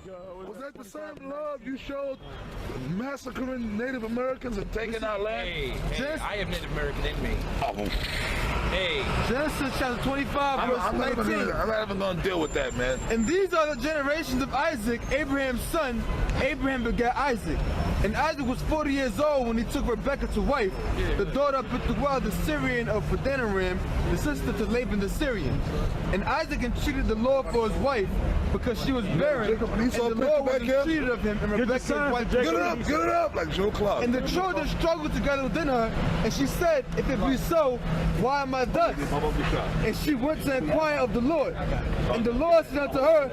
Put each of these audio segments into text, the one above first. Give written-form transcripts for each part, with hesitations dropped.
Was that the same love you showed massacring Native Americans and taking our land? Hey, I have Native American in me. Hey. Genesis chapter 25, verse 19. I'm not even going to deal with that, man. And these are the generations of Isaac, Abraham's son. Abraham begat Isaac. And Isaac was 40 years old when he took Rebekah to wife, the daughter of Bethuel the Syrian of Padanaram, the sister to Laban the Syrian. And Isaac entreated the Lord for his wife, because she was barren, and the Lord was entreated of him, and Rebekah's wife. Get it up, like Joe Clark. And the children struggled together within her, and she said, if it be so, why am I thus? And she went to inquire of the Lord. And the Lord said unto her,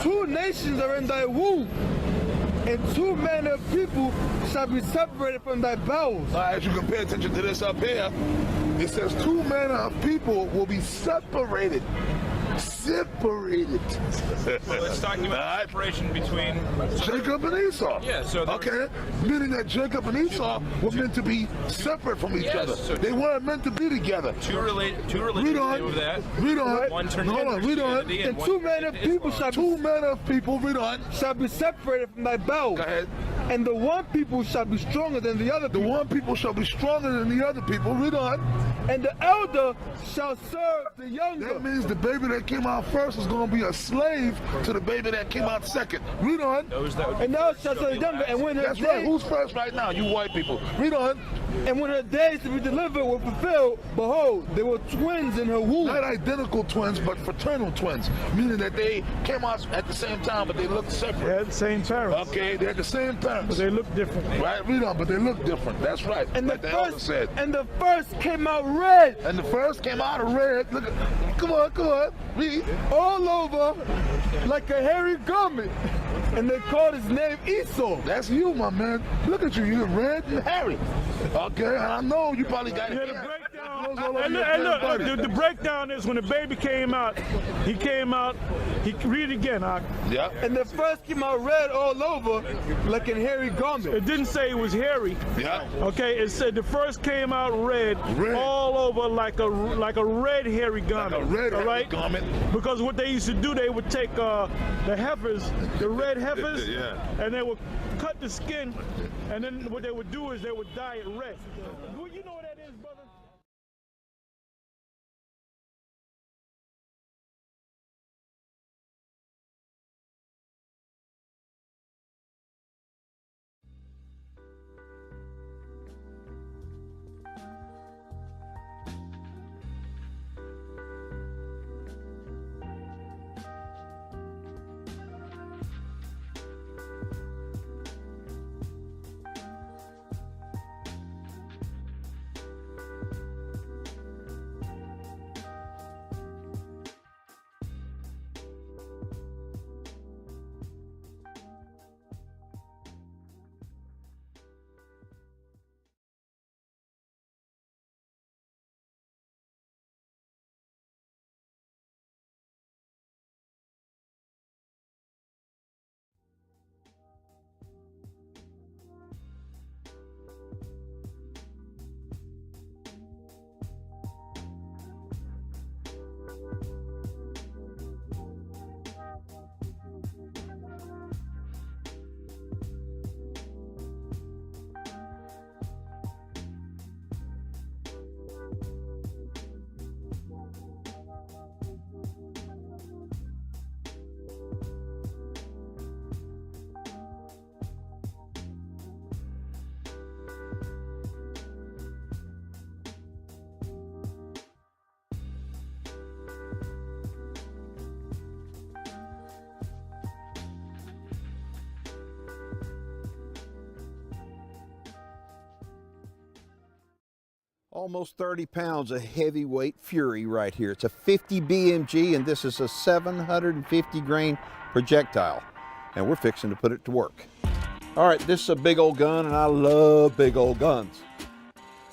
2 nations are in thy womb, and 2 manner of people shall be separated from thy bowels. As you can pay attention to this up here, it says 2 manner of people will be separated. Separated. Well, it's talking about separation between Jacob and Esau. Yeah, so okay, meaning that Jacob and Esau were meant to be separate from each other. So they weren't meant to be together. Two religions with that. Read on. One turned Hold on. Read on. And 2 manner of people shall be, 2 manner of people. Read on. Shall be separated from thy bowels. Go ahead. And the one people shall be stronger than the other people. The one people shall be stronger than the other people. Read on. And the elder shall serve the younger. That means the baby that came out first is going to be a slave to the baby that came out second. Read on. And thou shalt serve the younger. And when her That's right. Who's first right now? You white people. Read on. And when her days to be delivered were fulfilled, behold, there were twins in her womb. Not identical twins, but fraternal twins, meaning that they came out at the same time, but they looked separate. They had the same parents. Okay, they had the same parents. But they look different. Right, read on, but they look different. That's right. And like the elder said. And the first came out red. And the first came out of red. Look, come on, read. All over like a hairy garment. And they called his name Esau. That's you, my man. Look at you. You're red and hairy. Okay, and I know you probably got it. The breakdown is when the baby came out, he read it again, Yeah. And the first came out red all over like a hairy garment. It didn't say it was hairy. Yeah. Okay, it said the first came out red. All over like a red hairy garment. Like a red hairy garment. Because what they used to do, they would take the heifers, the red heifers, and they would cut the skin, and then what they would do is they would dye it red. You know what that is, brother? Almost 30 pounds of heavyweight fury right here. It's a 50 BMG, and this is a 750 grain projectile. And we're fixing to put it to work. All right, this is a big old gun, and I love big old guns.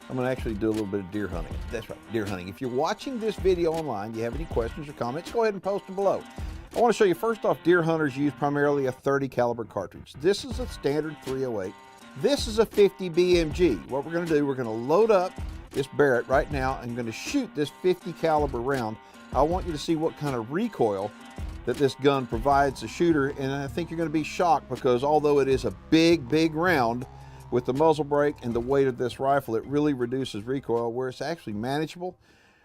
I'm gonna actually do a little bit of deer hunting. That's right, deer hunting. If you're watching this video online, you have any questions or comments, go ahead and post them below. I wanna show you, first off, deer hunters use primarily a 30 caliber cartridge. This is a standard 308. This is a 50 BMG. What we're gonna do, we're gonna load up this Barrett right now. I'm going to shoot this 50 caliber round. I want you to see what kind of recoil that this gun provides the shooter, and I think you're going to be shocked because although it is a big round, with the muzzle brake and the weight of this rifle, it really reduces recoil where it's actually manageable.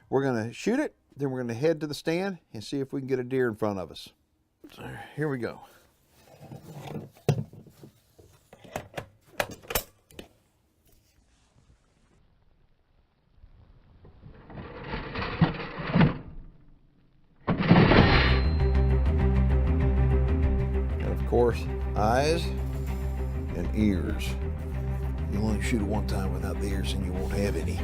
We're going to shoot it, then we're going to head to the stand and see if we can get a deer in front of us. So here we go. And of course, eyes and ears. You only shoot it one time without the ears and you won't have any.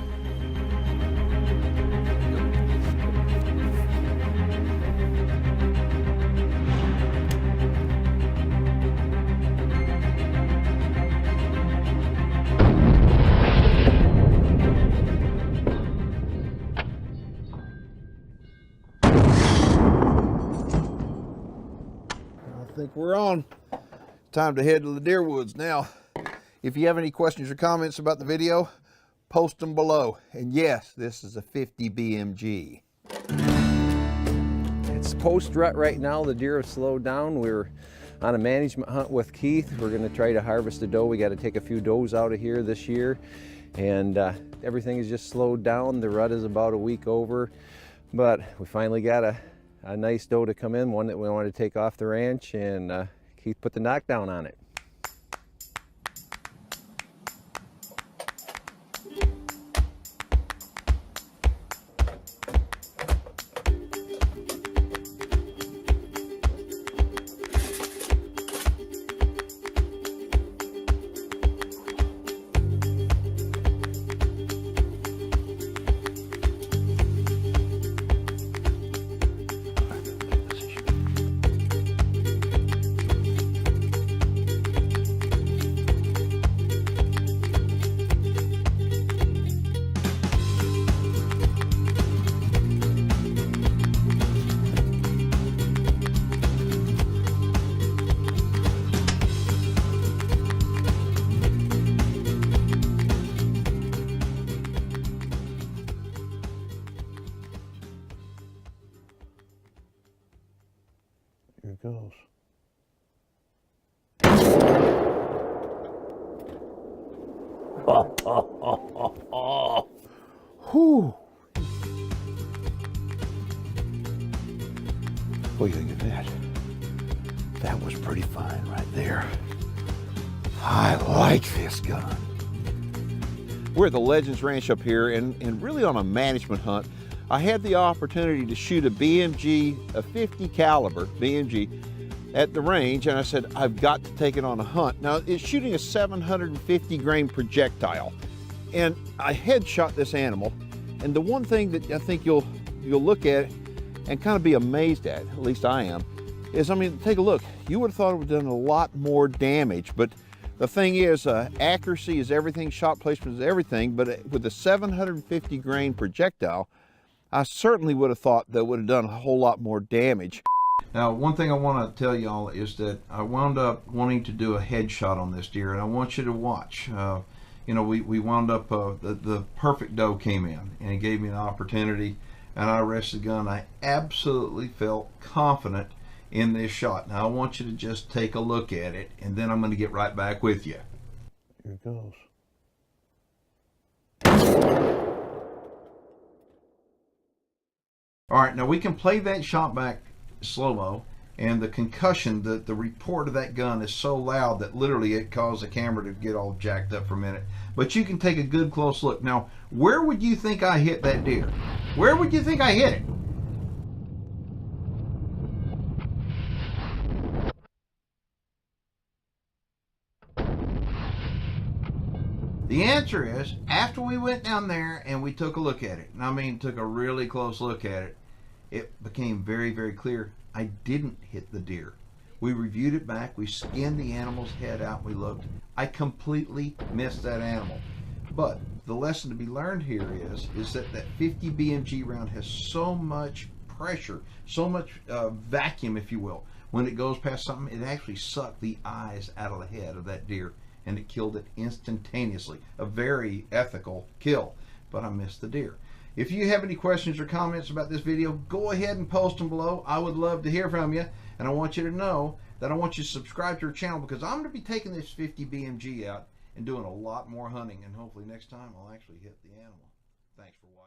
I think we're on. Time to head to the deer woods now. If you have any questions or comments about the video, post them below. And yes, this is a 50 BMG. It's post-rut right now. The deer have slowed down. We're on a management hunt with Keith. We're going to try to harvest a doe. We got to take a few does out of here this year. And everything is just slowed down. The rut is about a week over. But we finally got a nice doe to come in, one that we wanted to take off the ranch. And Keith put the knockdown on it. Here it goes. Whew. What do you think of that? That was pretty fine right there. I like this gun. We're at the Legends Ranch up here and really on a management hunt. I had the opportunity to shoot a BMG, a 50 caliber BMG at the range, and I said, I've got to take it on a hunt. Now, it's shooting a 750 grain projectile, and I headshot this animal, and the one thing that I think you'll look at and kind of be amazed at least I am, is, I mean, take a look. You would have thought it would have done a lot more damage, but the thing is, accuracy is everything, shot placement is everything, but with the 750 grain projectile, I certainly would have thought that would have done a whole lot more damage. Now, one thing I want to tell y'all is that I wound up wanting to do a headshot on this deer, and I want you to watch. You know, we wound up, the perfect doe came in, and he gave me an opportunity, and I rested the gun. I absolutely felt confident in this shot. Now, I want you to just take a look at it, and then I'm going to get right back with you. Here it goes. All right, now we can play that shot back slow-mo, and the concussion, the report of that gun is so loud that literally it caused the camera to get all jacked up for a minute. But you can take a good close look. Now, where would you think I hit that deer? Where would you think I hit it? The answer is, after we went down there and we took a look at it, and I mean took a really close look at it, it became very, very clear I didn't hit the deer. We reviewed it back, we skinned the animal's head out, we looked. I completely missed that animal. But the lesson to be learned here is that that 50 BMG round has so much pressure, so much vacuum, if you will. When it goes past something, it actually sucked the eyes out of the head of that deer, and it killed it instantaneously. A very ethical kill, but I missed the deer. If you have any questions or comments about this video, go ahead and post them below. I would love to hear from you. And I want you to know that I want you to subscribe to our channel, because I'm going to be taking this 50 BMG out and doing a lot more hunting. And hopefully next time I'll actually hit the animal. Thanks for watching.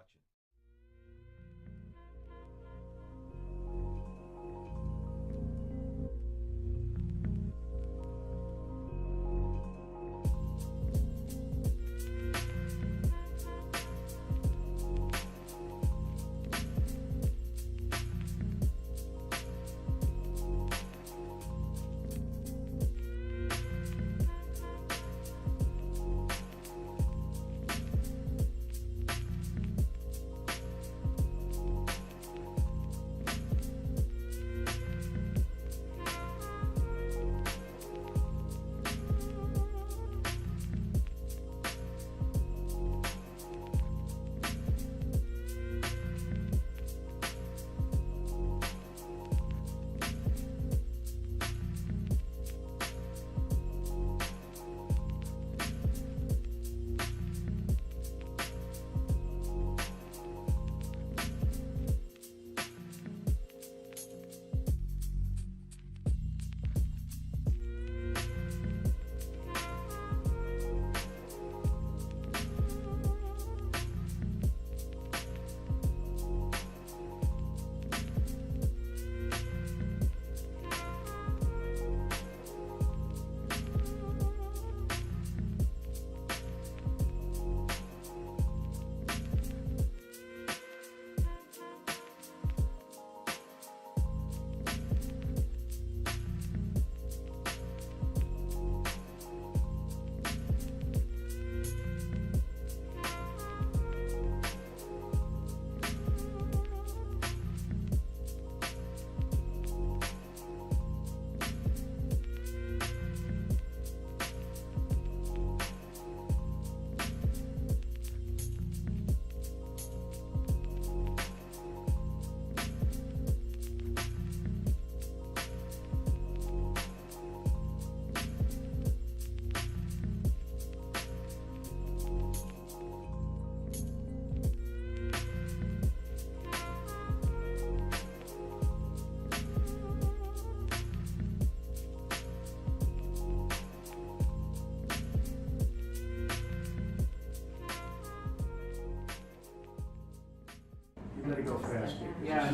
You gotta go fast. Yeah.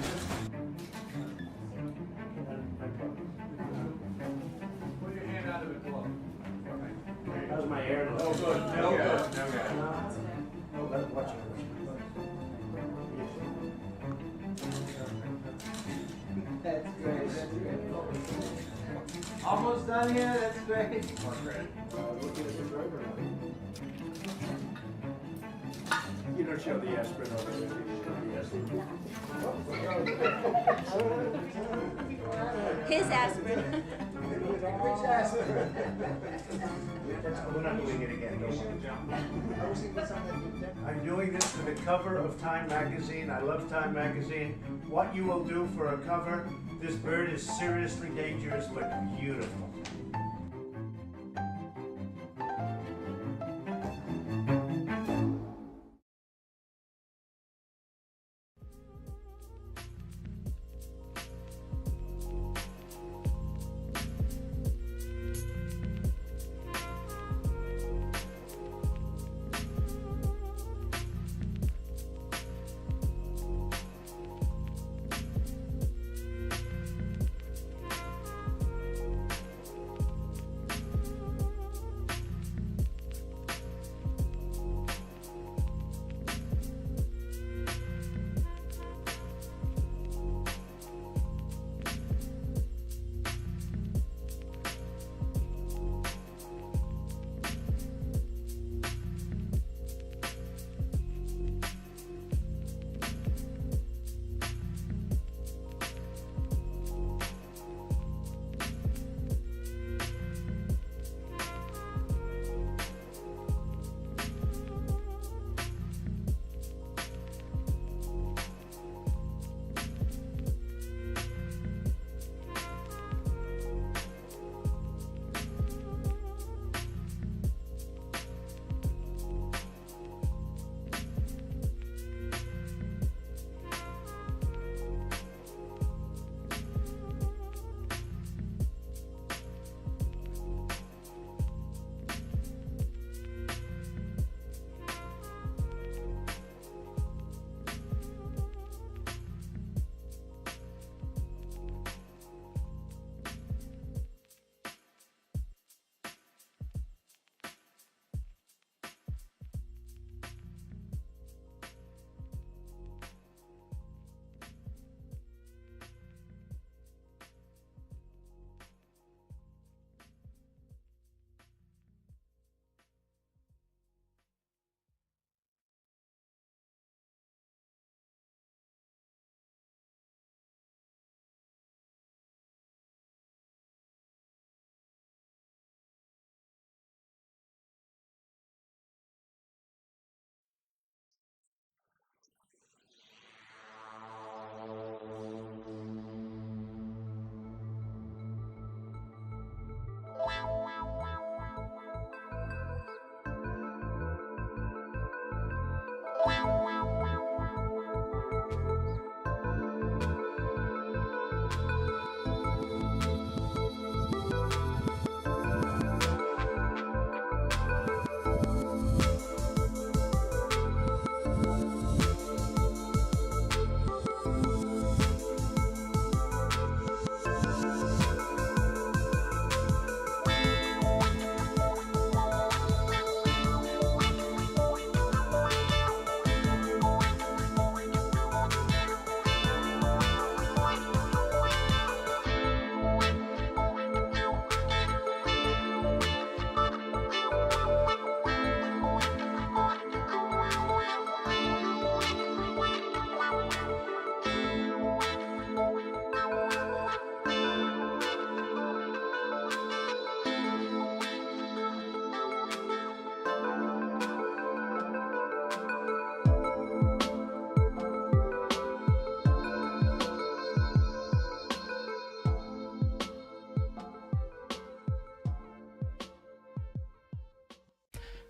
Put your hand out of the glove. How's my hair? No good. No good. No good. Oh, let watch it. That's great, that's great. Almost done here, that's great. Look at the driver. You don't show the aspirin over there. His aspirin. Which aspirin? We're not doing it again, don't worry. I'm doing this for the cover of Time Magazine. I love Time Magazine. What you will do for a cover, this bird is seriously dangerous but beautiful.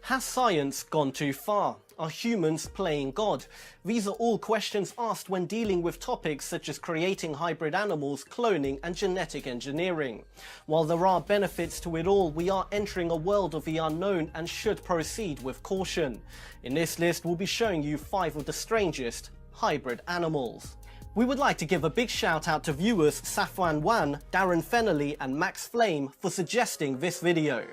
Has science gone too far? Are humans playing God? These are all questions asked when dealing with topics such as creating hybrid animals, cloning and genetic engineering. While there are benefits to it all, we are entering a world of the unknown and should proceed with caution. In this list, we'll be showing you 5 of the strangest hybrid animals. We would like to give a big shout out to viewers Safwan Wan, Darren Fennelly and Max Flame for suggesting this video.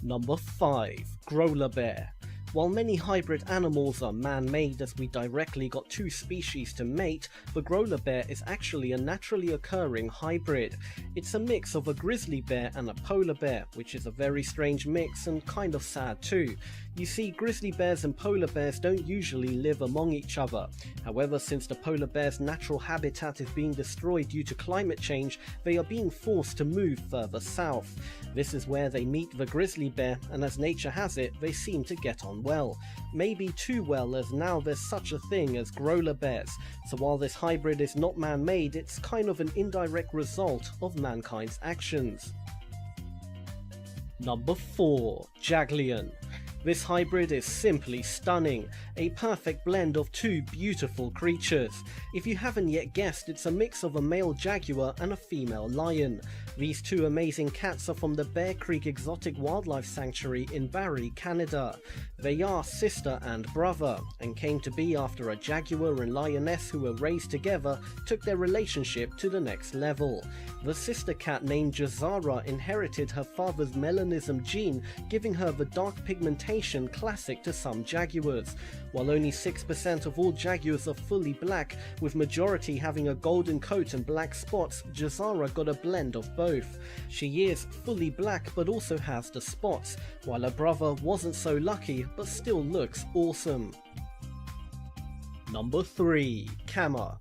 Number 5. Growler bear. While many hybrid animals are man-made as we directly got 2 species to mate, the growler bear is actually a naturally occurring hybrid. It's a mix of a grizzly bear and a polar bear, which is a very strange mix and kind of sad too. You see, grizzly bears and polar bears don't usually live among each other. However, since the polar bear's natural habitat is being destroyed due to climate change, they are being forced to move further south. This is where they meet the grizzly bear, and as nature has it, they seem to get on well. Maybe too well, as now there's such a thing as growler bears. So while this hybrid is not man-made, it's kind of an indirect result of mankind's actions. Number 4. Jaglion. This hybrid is simply stunning, a perfect blend of 2 beautiful creatures. If you haven't yet guessed, it's a mix of a male jaguar and a female lion. These 2 amazing cats are from the Bear Creek Exotic Wildlife Sanctuary in Barrie, Canada. They are sister and brother, and came to be after a jaguar and lioness who were raised together took their relationship to the next level. The sister cat named Jazara inherited her father's melanism gene, giving her the dark pigmentation classic to some jaguars. While only 6% of all jaguars are fully black, with majority having a golden coat and black spots, Jazara got a blend of both. She is fully black but also has the spots, while her brother wasn't so lucky but still looks awesome. Number 3. Kama.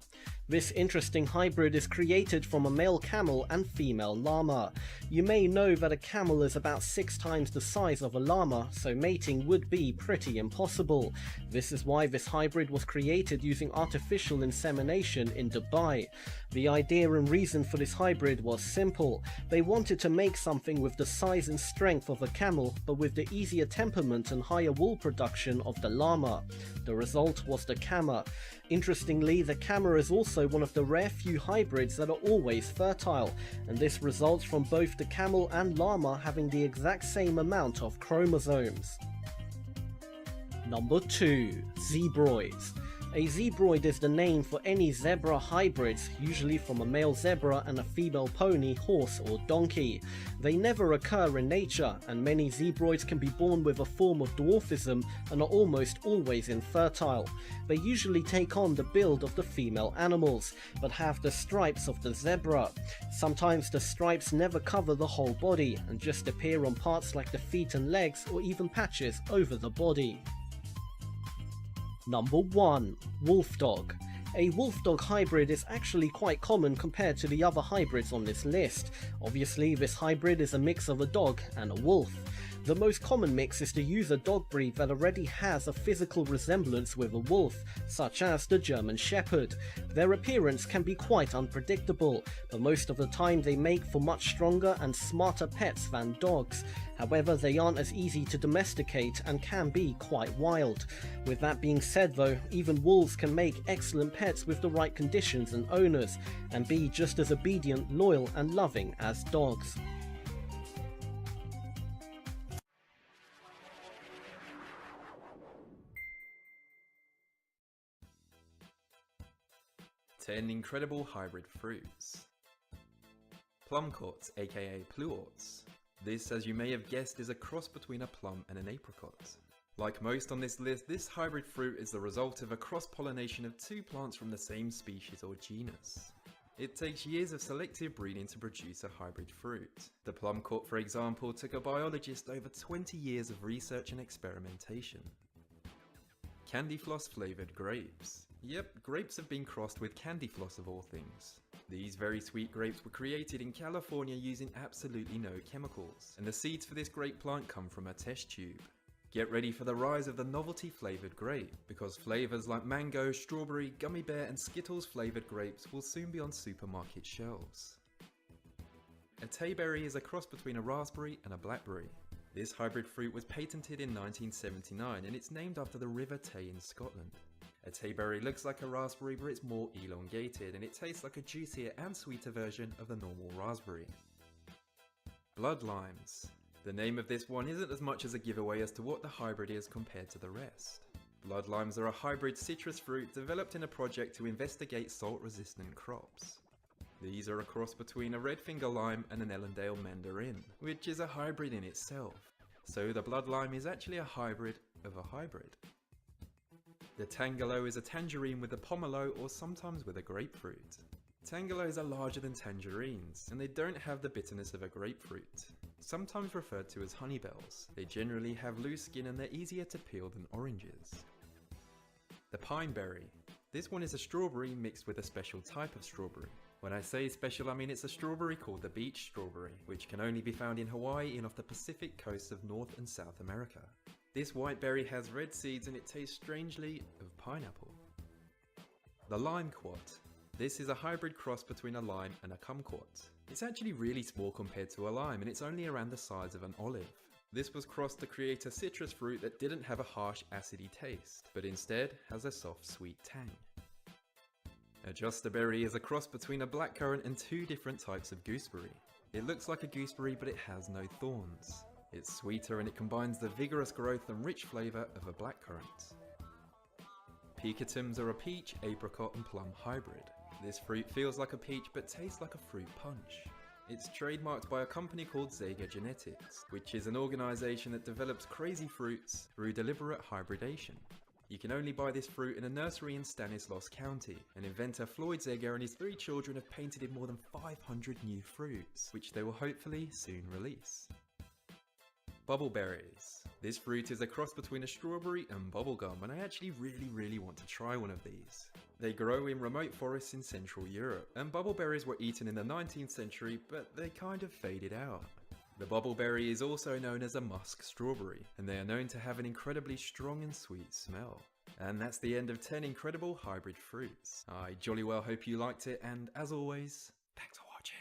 This interesting hybrid is created from a male camel and female llama. You may know that a camel is about 6 times the size of a llama, so mating would be pretty impossible. This is why this hybrid was created using artificial insemination in Dubai. The idea and reason for this hybrid was simple. They wanted to make something with the size and strength of a camel, but with the easier temperament and higher wool production of the llama. The result was the Kama. Interestingly, the Kama is also one of the rare few hybrids that are always fertile, and this results from both the camel and llama having the exact same amount of chromosomes. Number 2. Zebroids. A zebroid is the name for any zebra hybrids, usually from a male zebra and a female pony, horse or donkey. They never occur in nature, and many zebroids can be born with a form of dwarfism and are almost always infertile. They usually take on the build of the female animals, but have the stripes of the zebra. Sometimes the stripes never cover the whole body and just appear on parts like the feet and legs, or even patches over the body. Number 1. Wolf dog. A wolf dog hybrid is actually quite common compared to the other hybrids on this list. Obviously, this hybrid is a mix of a dog and a wolf. The most common mix is to use a dog breed that already has a physical resemblance with a wolf, such as the German Shepherd. Their appearance can be quite unpredictable, but most of the time they make for much stronger and smarter pets than dogs. However, they aren't as easy to domesticate and can be quite wild. With that being said though, even wolves can make excellent pets with the right conditions and owners, and be just as obedient, loyal and loving as dogs. Ten incredible hybrid fruits. Plumcots, aka pluorts. This, as you may have guessed, is a cross between a plum and an apricot. Like most on this list, this hybrid fruit is the result of a cross-pollination of 2 plants from the same species or genus. It takes years of selective breeding to produce a hybrid fruit. The plumcot, for example, took a biologist over 20 years of research and experimentation. Candy floss flavoured grapes. Yep, grapes have been crossed with candy floss of all things. These very sweet grapes were created in California using absolutely no chemicals, and the seeds for this grape plant come from a test tube. Get ready for the rise of the novelty flavoured grape, because flavours like mango, strawberry, gummy bear and Skittles flavoured grapes will soon be on supermarket shelves. A tayberry is a cross between a raspberry and a blackberry. This hybrid fruit was patented in 1979 and it's named after the River Tay in Scotland. A tayberry looks like a raspberry, but it's more elongated and it tastes like a juicier and sweeter version of the normal raspberry. Blood limes. The name of this one isn't as much as a giveaway as to what the hybrid is compared to the rest. Blood limes are a hybrid citrus fruit developed in a project to investigate salt-resistant crops. These are a cross between a red finger lime and an Ellendale mandarin, which is a hybrid in itself. So the blood lime is actually a hybrid of a hybrid. The tangelo is a tangerine with a pomelo or sometimes with a grapefruit. Tangelos are larger than tangerines, and they don't have the bitterness of a grapefruit. Sometimes referred to as honeybells, they generally have loose skin and they're easier to peel than oranges. The pineberry. This one is a strawberry mixed with a special type of strawberry. When I say special, I mean it's a strawberry called the beach strawberry, which can only be found in Hawaii and off the Pacific coasts of North and South America. This white berry has red seeds and it tastes strangely of pineapple. The limequat. This is a hybrid cross between a lime and a kumquat. It's actually really small compared to a lime and it's only around the size of an olive. This was crossed to create a citrus fruit that didn't have a harsh acidy taste, but instead has a soft sweet tang. A josterberry is a cross between a blackcurrant and two different types of gooseberry. It looks like a gooseberry but it has no thorns. It's sweeter and it combines the vigorous growth and rich flavour of a blackcurrant. Pecatums are a peach, apricot and plum hybrid. This fruit feels like a peach but tastes like a fruit punch. It's trademarked by a company called Zega Genetics, which is an organisation that develops crazy fruits through deliberate hybridation. You can only buy this fruit in a nursery in Stanislaus County, and inventor Floyd Zega and his 3 children have painted in more than 500 new fruits, which they will hopefully soon release. Bubbleberries. This fruit is a cross between a strawberry and bubblegum, and I actually really want to try one of these. They grow in remote forests in Central Europe, and bubbleberries were eaten in the 19th century, but they kind of faded out. The bubbleberry is also known as a musk strawberry, and they are known to have an incredibly strong and sweet smell. And that's the end of 10 incredible hybrid fruits. I jolly well hope you liked it, and as always, thanks for watching.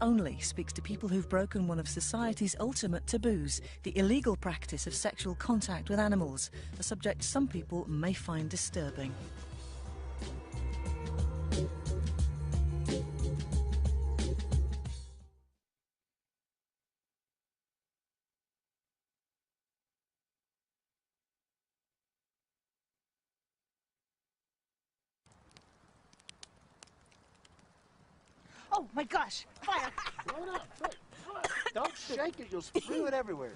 Only speaks to people who've broken one of society's ultimate taboos, the illegal practice of sexual contact with animals, a subject some people may find disturbing. Oh my gosh, fire! Slow down. Don't shake it, you'll spew it everywhere.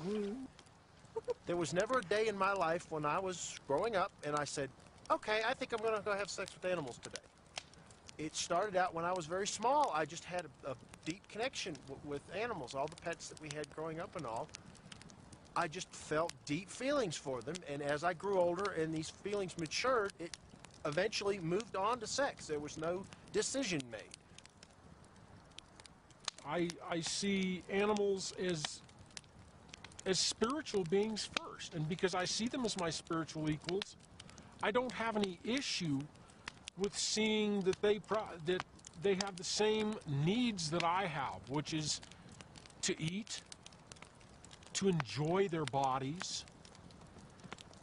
There was never a day in my life when I was growing up and I said, okay, I think I'm gonna go have sex with animals today. It started out when I was very small. I just had a deep connection with animals, all the pets that we had growing up and all. I just felt deep feelings for them, and as I grew older and these feelings matured, it eventually moved on to sex. There was no decision made. I see animals as spiritual beings first, and because I see them as my spiritual equals, I don't have any issue with seeing that they have the same needs that I have, which is to eat, to enjoy their bodies,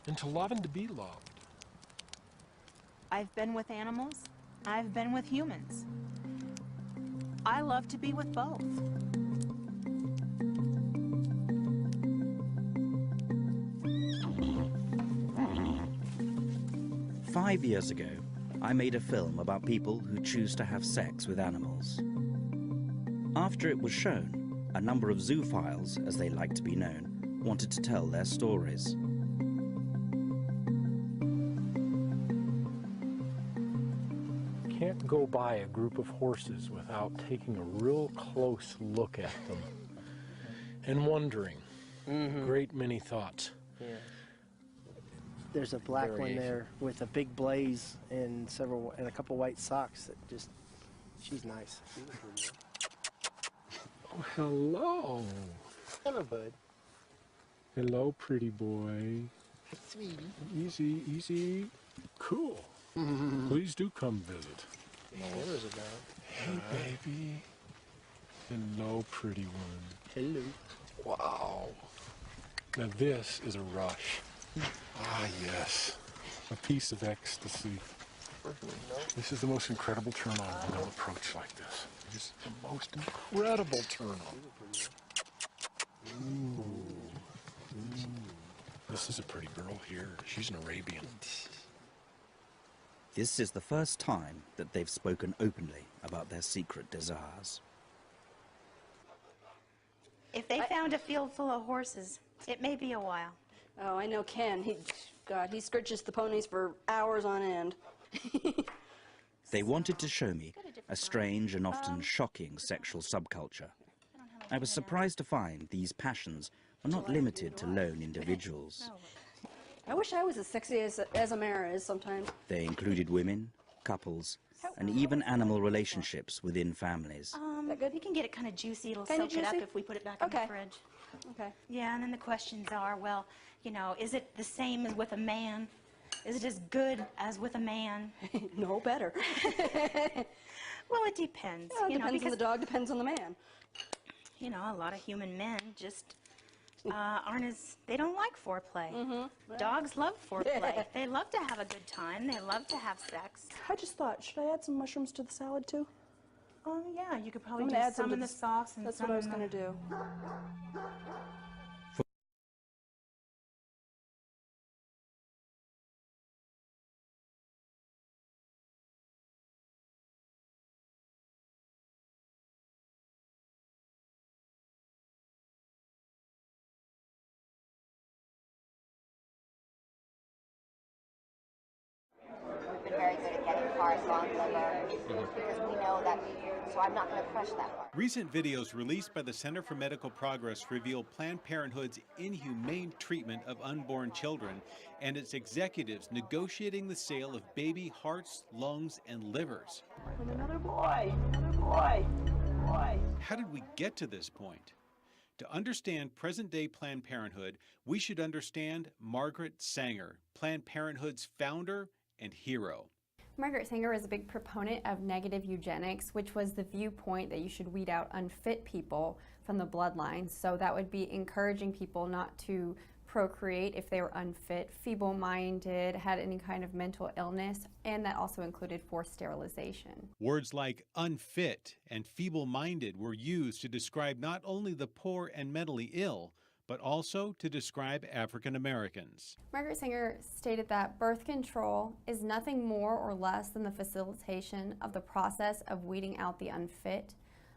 and to love and to be loved. I've been with animals, I've been with humans. I love to be with both. Five years ago, I made a film about people who choose to have sex with animals. After it was shown, a number of zoophiles, as they like to be known, wanted to tell their stories. can't go by a group of horses without taking a real close look at them and wondering. Great many thoughts. Yeah. There's a black one there with a big blaze and a couple white socks that just, she's nice. Oh, hello. Hello, bud. Hello, pretty boy. Sweetie. Easy, easy. Cool. Please do come visit. There's a dog. Hey, baby. Hello, pretty one. Hello. Wow. Now this is a rush. Ah, yes. A piece of ecstasy. This is the most incredible turn on when I'm approached like this. This is the most incredible turn on. Ooh. This is a pretty girl here. She's an Arabian. This is the first time that they've spoken openly about their secret desires. If they found a field full of horses, it may be a while. Oh, I know Ken. He scritches the ponies for hours on end. They wanted to show me a strange and often shocking sexual subculture. I was surprised to find these passions are not limited to lone individuals. I wish I was as sexy as Amara is sometimes. They included women, couples, and even animal relationships within families. You can get it kind of juicy. It'll Kinda soak it up juicy? if we put it back in the fridge. Okay. Yeah, and then the questions are, well, you know, is it the same as with a man? Is it as good as with a man? No, better. Well, it depends. Yeah, it you know, depends on the because, dog, depends on the man. you know, a lot of human men just aren't as, they don't like foreplay. Dogs love foreplay. They love to have a good time. They love to have sex. I just thought, should I add some mushrooms to the salad too? Oh, yeah, you could probably I'm do gonna add some to in the sauce and That's some what I was in going the... to do. We've been very good at getting parts on liver because we know that, so I'm not going to crush that part. Recent videos released by the Center for Medical Progress reveal Planned Parenthood's inhumane treatment of unborn children and its executives negotiating the sale of baby hearts, lungs, and livers. Another boy, another boy, boy. How did we get to this point? To understand present-day Planned Parenthood, we should understand Margaret Sanger, Planned Parenthood's founder and hero. Margaret Sanger is a big proponent of negative eugenics, which was the viewpoint that you should weed out unfit people from the bloodline. So that would be encouraging people not to procreate if they were unfit, feeble-minded, had any kind of mental illness, and that also included forced sterilization. Words like unfit and feeble-minded were used to describe not only the poor and mentally ill, but also to describe African Americans. Margaret Sanger stated that birth control is nothing more or less than the facilitation of the process of weeding out the unfit,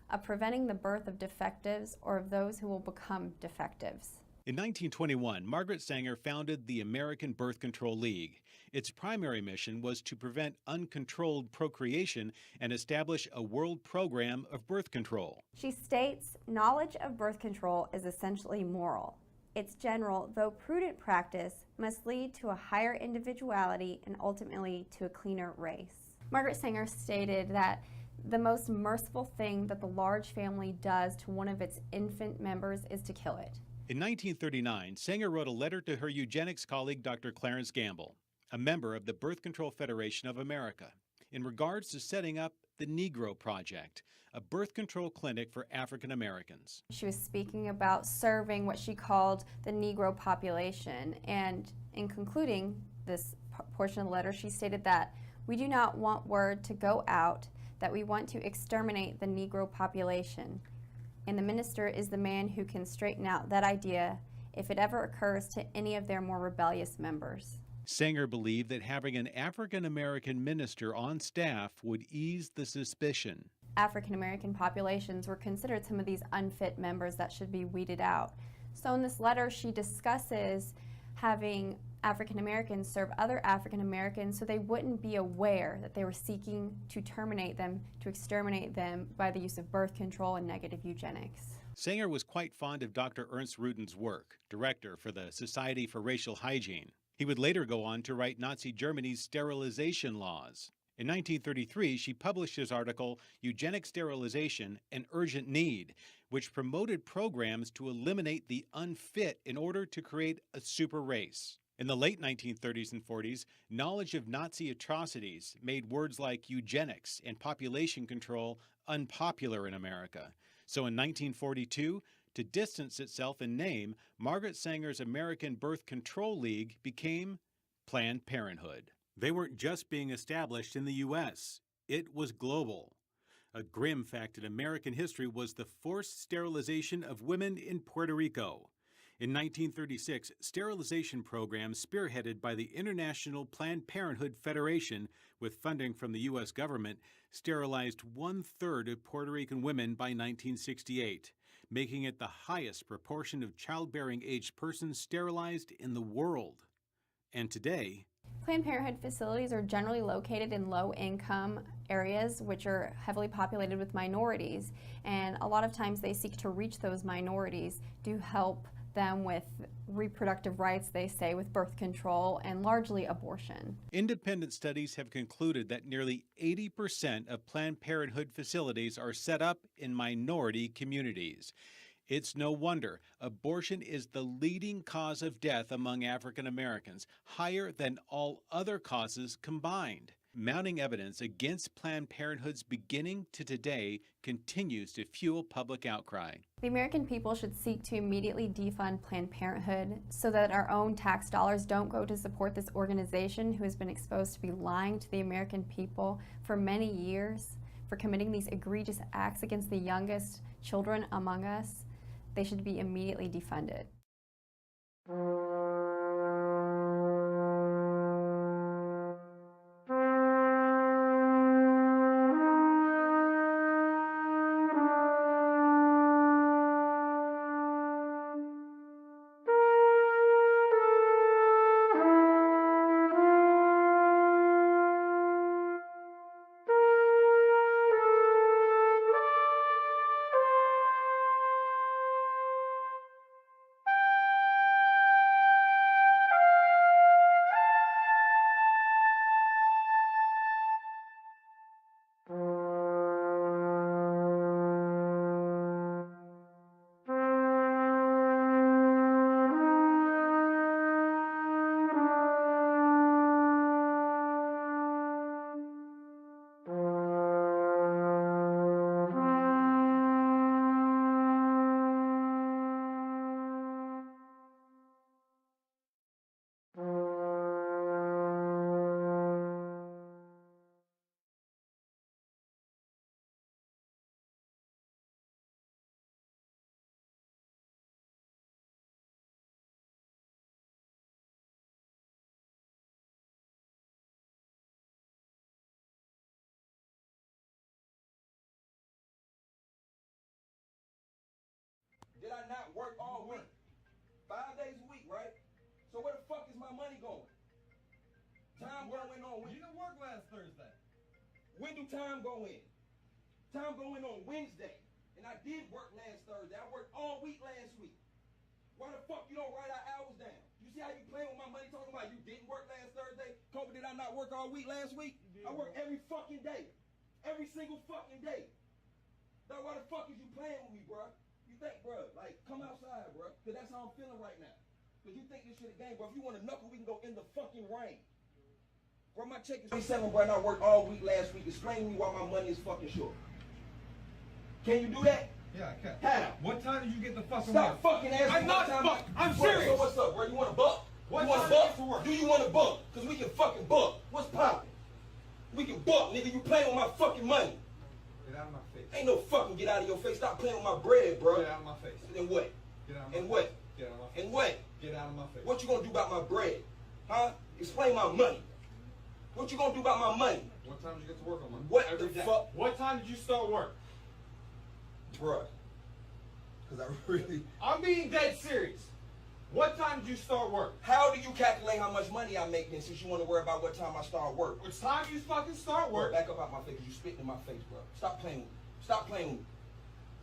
of preventing the birth of defectives or of those who will become defectives. In 1921, Margaret Sanger founded the American Birth Control League. Its primary mission was to prevent uncontrolled procreation and establish a world program of birth control. She states, knowledge of birth control is essentially moral. Its general, though prudent practice must lead to a higher individuality and ultimately to a cleaner race. Margaret Sanger stated that the most merciful thing that the large family does to one of its infant members is to kill it. In 1939, Sanger wrote a letter to her eugenics colleague, Dr. Clarence Gamble, a member of the Birth Control Federation of America, in regards to setting up the Negro Project, a birth control clinic for African Americans. She was speaking about serving what she called the Negro population, and in concluding this portion of the letter, she stated that we do not want word to go out that we want to exterminate the Negro population. And the minister is the man who can straighten out that idea if it ever occurs to any of their more rebellious members. Sanger believed that having an African American minister on staff would ease the suspicion. African American populations were considered some of these unfit members that should be weeded out. So in this letter, she discusses having African Americans serve other African Americans so they wouldn't be aware that they were seeking to terminate them, to exterminate them by the use of birth control and negative eugenics. Sanger was quite fond of Dr. Ernst Ruden's work, director for the Society for Racial Hygiene. He would later go on to write Nazi Germany's sterilization laws. In 1933, she published his article, Eugenic Sterilization, an Urgent Need, which promoted programs to eliminate the unfit in order to create a super race. In the late 1930s and 40s, knowledge of Nazi atrocities made words like eugenics and population control unpopular in America. So in 1942, to distance itself in name, Margaret Sanger's American Birth Control League became Planned Parenthood. They weren't just being established in the U.S., it was global. A grim fact in American history was the forced sterilization of women in Puerto Rico. In 1936, sterilization programs spearheaded by the International Planned Parenthood Federation, with funding from the U.S. government, sterilized 1/3 of Puerto Rican women by 1968, making it the highest proportion of childbearing-aged persons sterilized in the world. And today, Planned Parenthood facilities are generally located in low-income areas which are heavily populated with minorities, and a lot of times they seek to reach those minorities to help them with reproductive rights, they say, with birth control and largely abortion. independent studies have concluded that nearly 80% of Planned Parenthood facilities are set up in minority communities. It's no wonder abortion is the leading cause of death among African Americans, higher than all other causes combined. Mounting evidence against Planned Parenthood's beginning to today continues to fuel public outcry. The American people should seek to immediately defund Planned Parenthood so that our own tax dollars don't go to support this organization who has been exposed to be lying to the American people for many years, for committing these egregious acts against the youngest children among us. They should be immediately defunded. Did I not work all week? 5 days a week, right? So where the fuck is my money going? Time going on. You didn't work last Thursday. When do time go in? Time go in on Wednesday. And I did work last Thursday. I worked all week last week. Why the fuck you don't write our hours down? You see how you playing with my money talking about you didn't work last Thursday? Kobe, did I not work all week last week? I work every fucking day. Every single fucking day. Now why the fuck is you playing with me, bruh? You think, bruh, like, come outside, bruh. Because that's how I'm feeling right now. Because you think this shit a game, bro. If you want to knuckle, we can go in the fucking rain. Bro, my check is 27, bro, and I worked all week last week. Explain to me why my money is fucking short. Can you do that? Yeah, I can. How? What time did you get the fucking Stop work? fucking asking I'm me not what time. fucking. I'm Bro, serious. So what's up, bro? You want a buck? What you want a time buck? did you work? Do you want a buck? Because we can fucking buck. What's poppin'? We can buck, nigga. You playing with my fucking money. Get out of my face. Ain't no fucking get out of your face. Stop playing with my bread, bro. Get out of my face. And what? Get out of my And face. what? Get out of my face. And what? Get out of my face. What you gonna do about my bread? Huh? Explain my money. What you gonna do about my money? What time did you get to work on Monday? What Every the day. fuck? What time did you start work? Bruh. Because I really... I'm being dead serious. What time did you start work? How do you calculate how much money I make then, since you want to worry about what time I start work? What time you fucking start work? Bro, back up out my face. You spitting in my face, bro. Stop playing with me. Stop playing with me.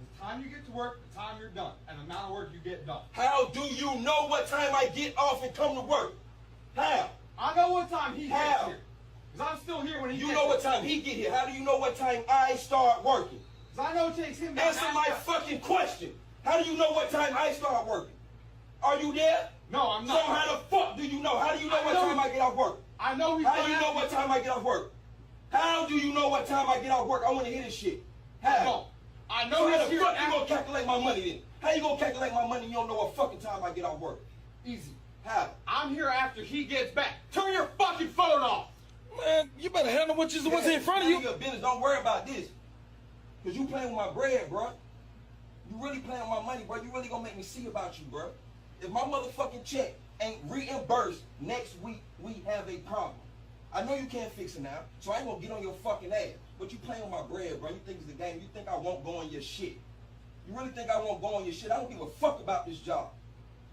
The time you get to work, the time you're done, and the amount of work you get done. How do you know what time I get off and come to work? How? I know what time he gets here. Because I'm still here when he gets here. You know what time he get here. How do you know what time I start working? Because I know it takes him... Answer my fucking question. How do you know what time I start working? Are you there? No, I'm not. So how the fuck do you know? How do you know what time I get off work? I know he's... How do you know what time I get off work? How do you know what time I get off work? I want to hear this shit. How? I know. So how the fuck you gonna calculate my money then? How you gonna calculate my money and you don't know what fucking time I get off work? Easy. How? I'm here after he gets back. Turn your fucking phone off. Man, you better handle what's in front of you. Your business. Don't worry about this. Cause you playing with my bread, bro. You really playing with my money, bro. You really gonna make me see about you, bro. If my motherfucking check ain't reimbursed next week, we have a problem. I know you can't fix it now, so I ain't gonna get on your fucking ass. But you playing with my bread, bro. You think it's the game. You think I won't go on your shit. You really think I won't go on your shit? I don't give a fuck about this job.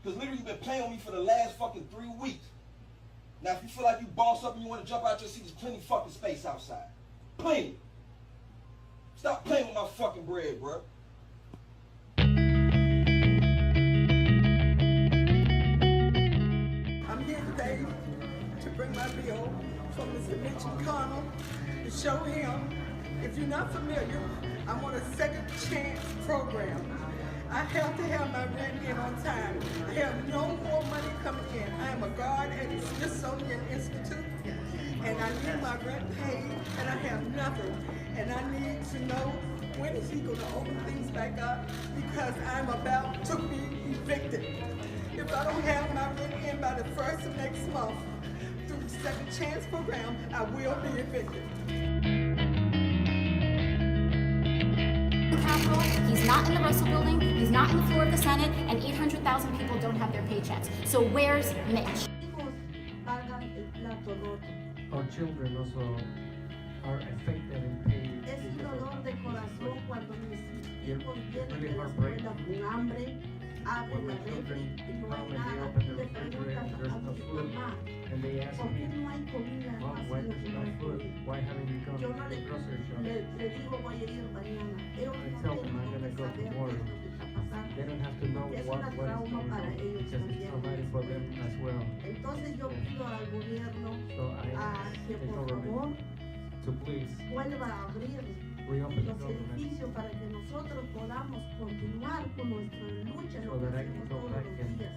Because literally you've been playing with me for the last fucking 3 weeks. Now, if you feel like you boss up and you want to jump out your seat, there's plenty of fucking space outside. Plenty. Stop playing with my fucking bread, bro. I'm here today to bring my bill from Mr. Mitch McConnell to show him, if you're not familiar, I'm on a second chance program. I have to have my rent in on time. I have no more money coming in. I am a guard at the Smithsonian Institute, and I need my rent paid, and I have nothing. And I need to know, when is he going to open things back up? Because I'm about to be evicted. If I don't have my rent in by the 1st of next month, through the second chance program, I will be evicted. He's not in the Russell building, he's not in the floor of the Senate, and 800,000 people don't have their paychecks. So where's Mitch? Our children also are affected and paid. Es un dolor de corazón cuando mis hijos vienen de la escuela con hambre, abren la refri y no hay nada. Le preguntan a su mamá, and they ask ¿por qué me, no hay comida? Mom, why there's no food? Why haven't you gone Yo to no the grocery shop? le digo voy a ir mañana. Ellos I no tell them I'm tienen going to que go saber tomorrow. qué es lo que está pasando. They don't have to know Es what una is trauma going para on ellos because it's también. traumatic for them as well. Entonces yo pido al gobierno So I que the por favor government to please vuelva a abrir reopen the los government edificios para que nosotros podamos continuar con nuestra lucha, so lo que that I can hacemos go todos back los and días.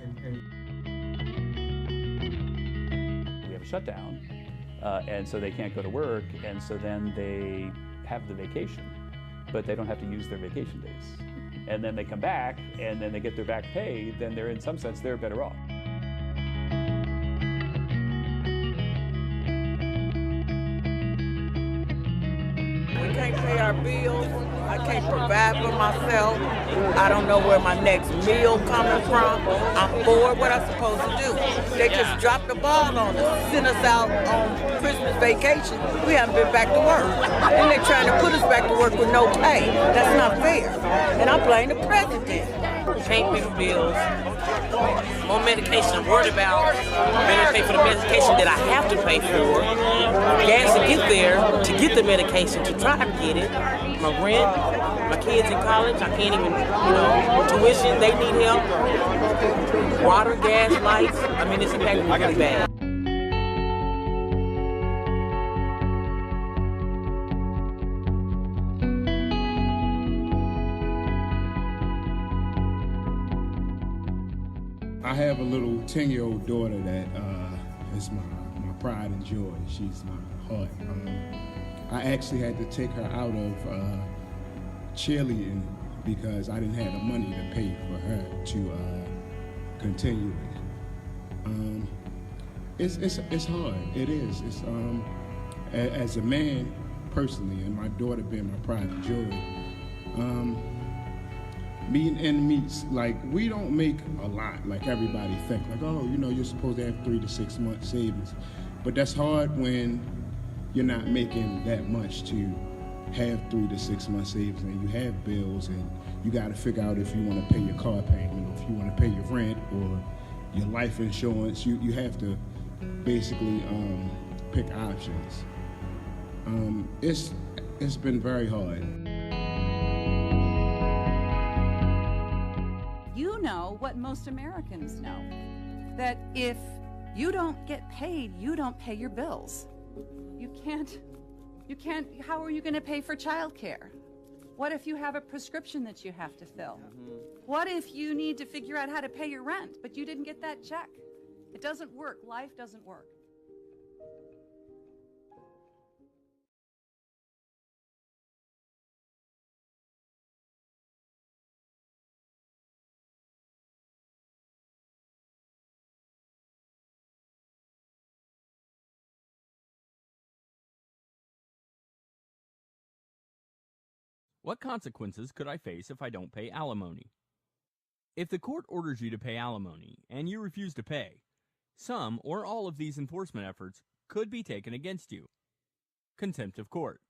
We have a shutdown, and so they can't go to work, and so then they have the vacation, but they don't have to use their vacation days. And then they come back, and then they get their back pay, then they're, in some sense, they're better off. We can't pay our bills. I can't provide for myself. I don't know where my next meal coming from. I'm bored. What I'm supposed to do? They just dropped the ball on us, sent us out on Christmas vacation. We haven't been back to work. And they're trying to put us back to work with no pay. That's not fair. And I blame the president. Can't pay for bills. More medication I'm worried about. Better pay for the medication that I have to pay for. Gas to get there, to get the medication, to try to get it. My rent, my kids in college, I can't even, tuition, they need help. Water, gas, lights, I mean, it's impacting me pretty bad. I have a little 10-year-old daughter that is my pride and joy. She's my heart. I actually had to take her out of cheerleading because I didn't have the money to pay for her to continue it. It's hard. It is. It's as a man personally, and my daughter being my pride and joy. Meeting enemies, like, we don't make a lot like everybody think. Like, oh, you're supposed to have 3 to 6 months savings. But that's hard when you're not making that much to have 3 to 6 months savings, and you have bills, and you got to figure out if you want to pay your car payment, or if you want to pay your rent, or your life insurance. You have to basically pick options. It's been very hard. You know what most Americans know, that if you don't get paid, you don't pay your bills. You can't, how are you going to pay for childcare? What if you have a prescription that you have to fill? What if you need to figure out how to pay your rent, but you didn't get that check? It doesn't work. Life doesn't work. What consequences could I face if I don't pay alimony? If the court orders you to pay alimony and you refuse to pay, some or all of these enforcement efforts could be taken against you. Contempt of court.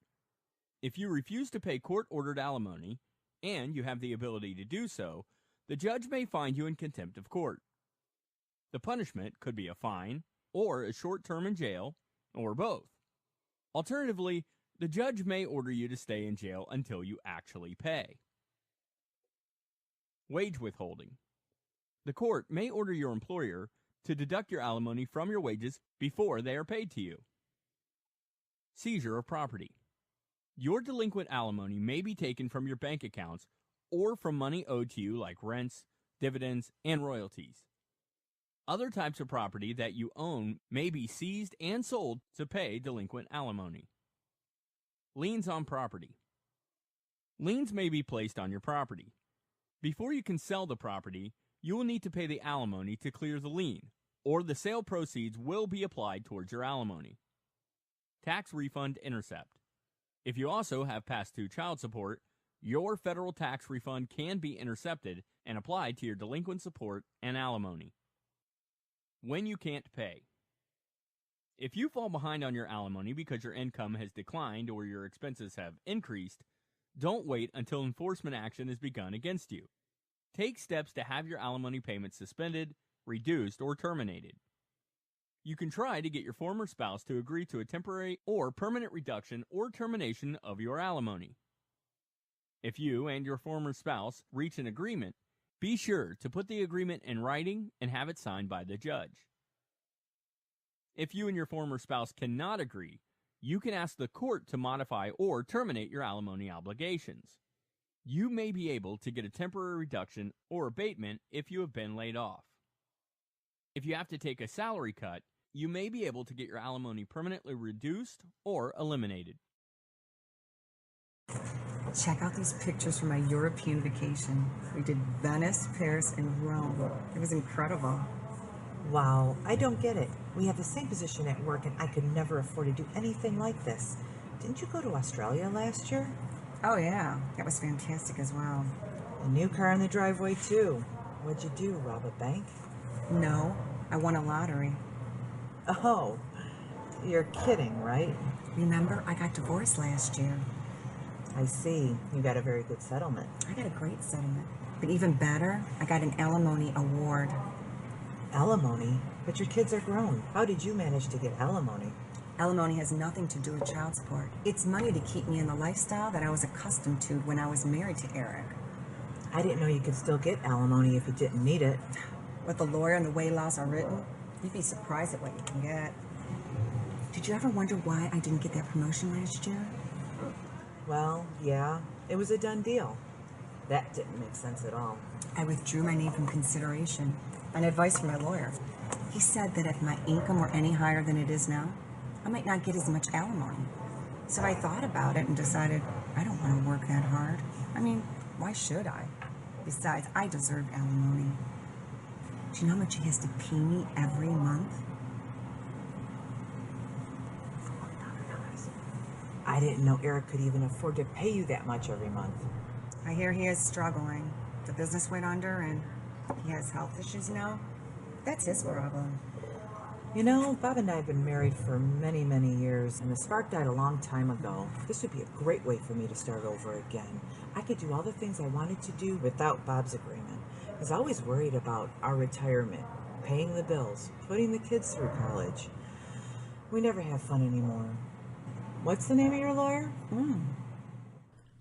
If you refuse to pay court-ordered alimony, and you have the ability to do so, the judge may find you in contempt of court. The punishment could be a fine, or a short term in jail, or both. Alternatively, the judge may order you to stay in jail until you actually pay. Wage withholding. The court may order your employer to deduct your alimony from your wages before they are paid to you. Seizure of property. Your delinquent alimony may be taken from your bank accounts or from money owed to you like rents, dividends, and royalties. Other types of property that you own may be seized and sold to pay delinquent alimony. Liens on property. Liens may be placed on your property. Before you can sell the property, you will need to pay the alimony to clear the lien, or the sale proceeds will be applied towards your alimony. Tax refund intercept. If you also have past due child support, your federal tax refund can be intercepted and applied to your delinquent support and alimony. When you can't pay. If you fall behind on your alimony because your income has declined or your expenses have increased, don't wait until enforcement action is begun against you. Take steps to have your alimony payments suspended, reduced, or terminated. You can try to get your former spouse to agree to a temporary or permanent reduction or termination of your alimony. If you and your former spouse reach an agreement, be sure to put the agreement in writing and have it signed by the judge. If you and your former spouse cannot agree, you can ask the court to modify or terminate your alimony obligations. You may be able to get a temporary reduction or abatement if you have been laid off. If you have to take a salary cut, you may be able to get your alimony permanently reduced or eliminated. Check out these pictures from my European vacation. We did Venice, Paris, and Rome. It was incredible. Wow, I don't get it. We have the same position at work and I could never afford to do anything like this. Didn't you go to Australia last year? Oh yeah, that was fantastic as well. A new car in the driveway too. What'd you do, rob a bank? No, I won a lottery. Oh, you're kidding, right? Remember, I got divorced last year. I see. You got a very good settlement. I got a great settlement. But even better, I got an alimony award. Alimony? But your kids are grown. How did you manage to get alimony? Alimony has nothing to do with child support. It's money to keep me in the lifestyle that I was accustomed to when I was married to Eric. I didn't know you could still get alimony if you didn't need it. With the lawyer and the way laws are written, you'd be surprised at what you can get. Did you ever wonder why I didn't get that promotion last year? Well, yeah, it was a done deal. That didn't make sense at all. I withdrew my name from consideration on advice from my lawyer. He said that if my income were any higher than it is now, I might not get as much alimony. So I thought about it and decided I don't want to work that hard. I mean, why should I? Besides, I deserve alimony. Do you know how much he has to pay me every month? I didn't know Eric could even afford to pay you that much every month. I hear he is struggling. The business went under and he has health issues now. That's his problem. You know, Bob and I have been married for many, many years, and the spark died a long time ago. This would be a great way for me to start over again. I could do all the things I wanted to do without Bob's agreement. I was always worried about our retirement. paying the bills, putting the kids through college. We never have fun anymore. What's the name of your lawyer?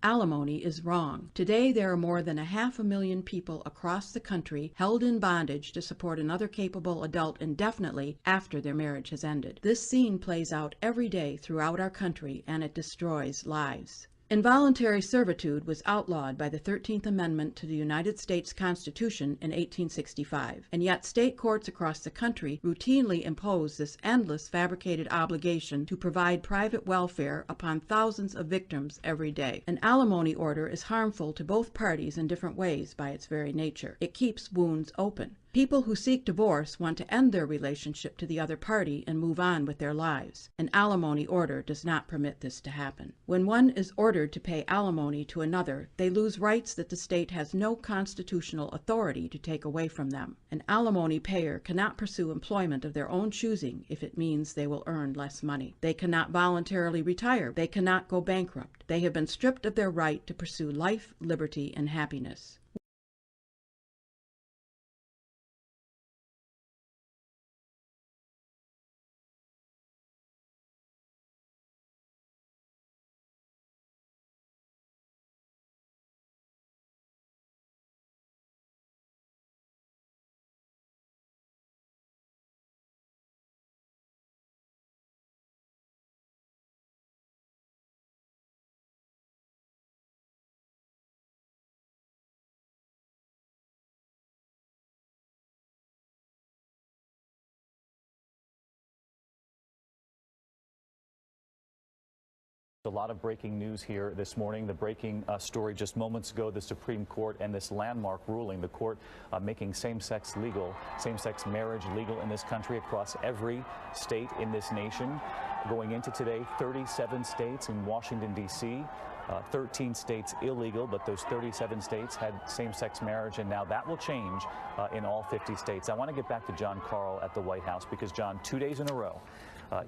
Alimony is wrong. Today, there are more than 500,000 people across the country held in bondage to support another capable adult indefinitely after their marriage has ended. This scene plays out every day throughout our country, and it destroys lives. Involuntary servitude was outlawed by the 13th Amendment to the United States Constitution in 1865, and yet state courts across the country routinely impose this endless fabricated obligation to provide private welfare upon thousands of victims every day. An alimony order is harmful to both parties in different ways by its very nature. It keeps wounds open. People who seek divorce want to end their relationship to the other party and move on with their lives. An alimony order does not permit this to happen. When one is ordered to pay alimony to another, they lose rights that the state has no constitutional authority to take away from them. An alimony payer cannot pursue employment of their own choosing if it means they will earn less money. They cannot voluntarily retire. They cannot go bankrupt. They have been stripped of their right to pursue life, liberty, and happiness. A lot of breaking news here this morning. The breaking story just moments ago, the Supreme Court and this landmark ruling, the court making same-sex marriage legal in this country across every state in this nation. Going into today, 37 states in Washington, D.C., 13 states illegal, but those 37 states had same-sex marriage, and now that will change in all 50 states. I want to get back to John Karl at the White House because, John, 2 days in a row,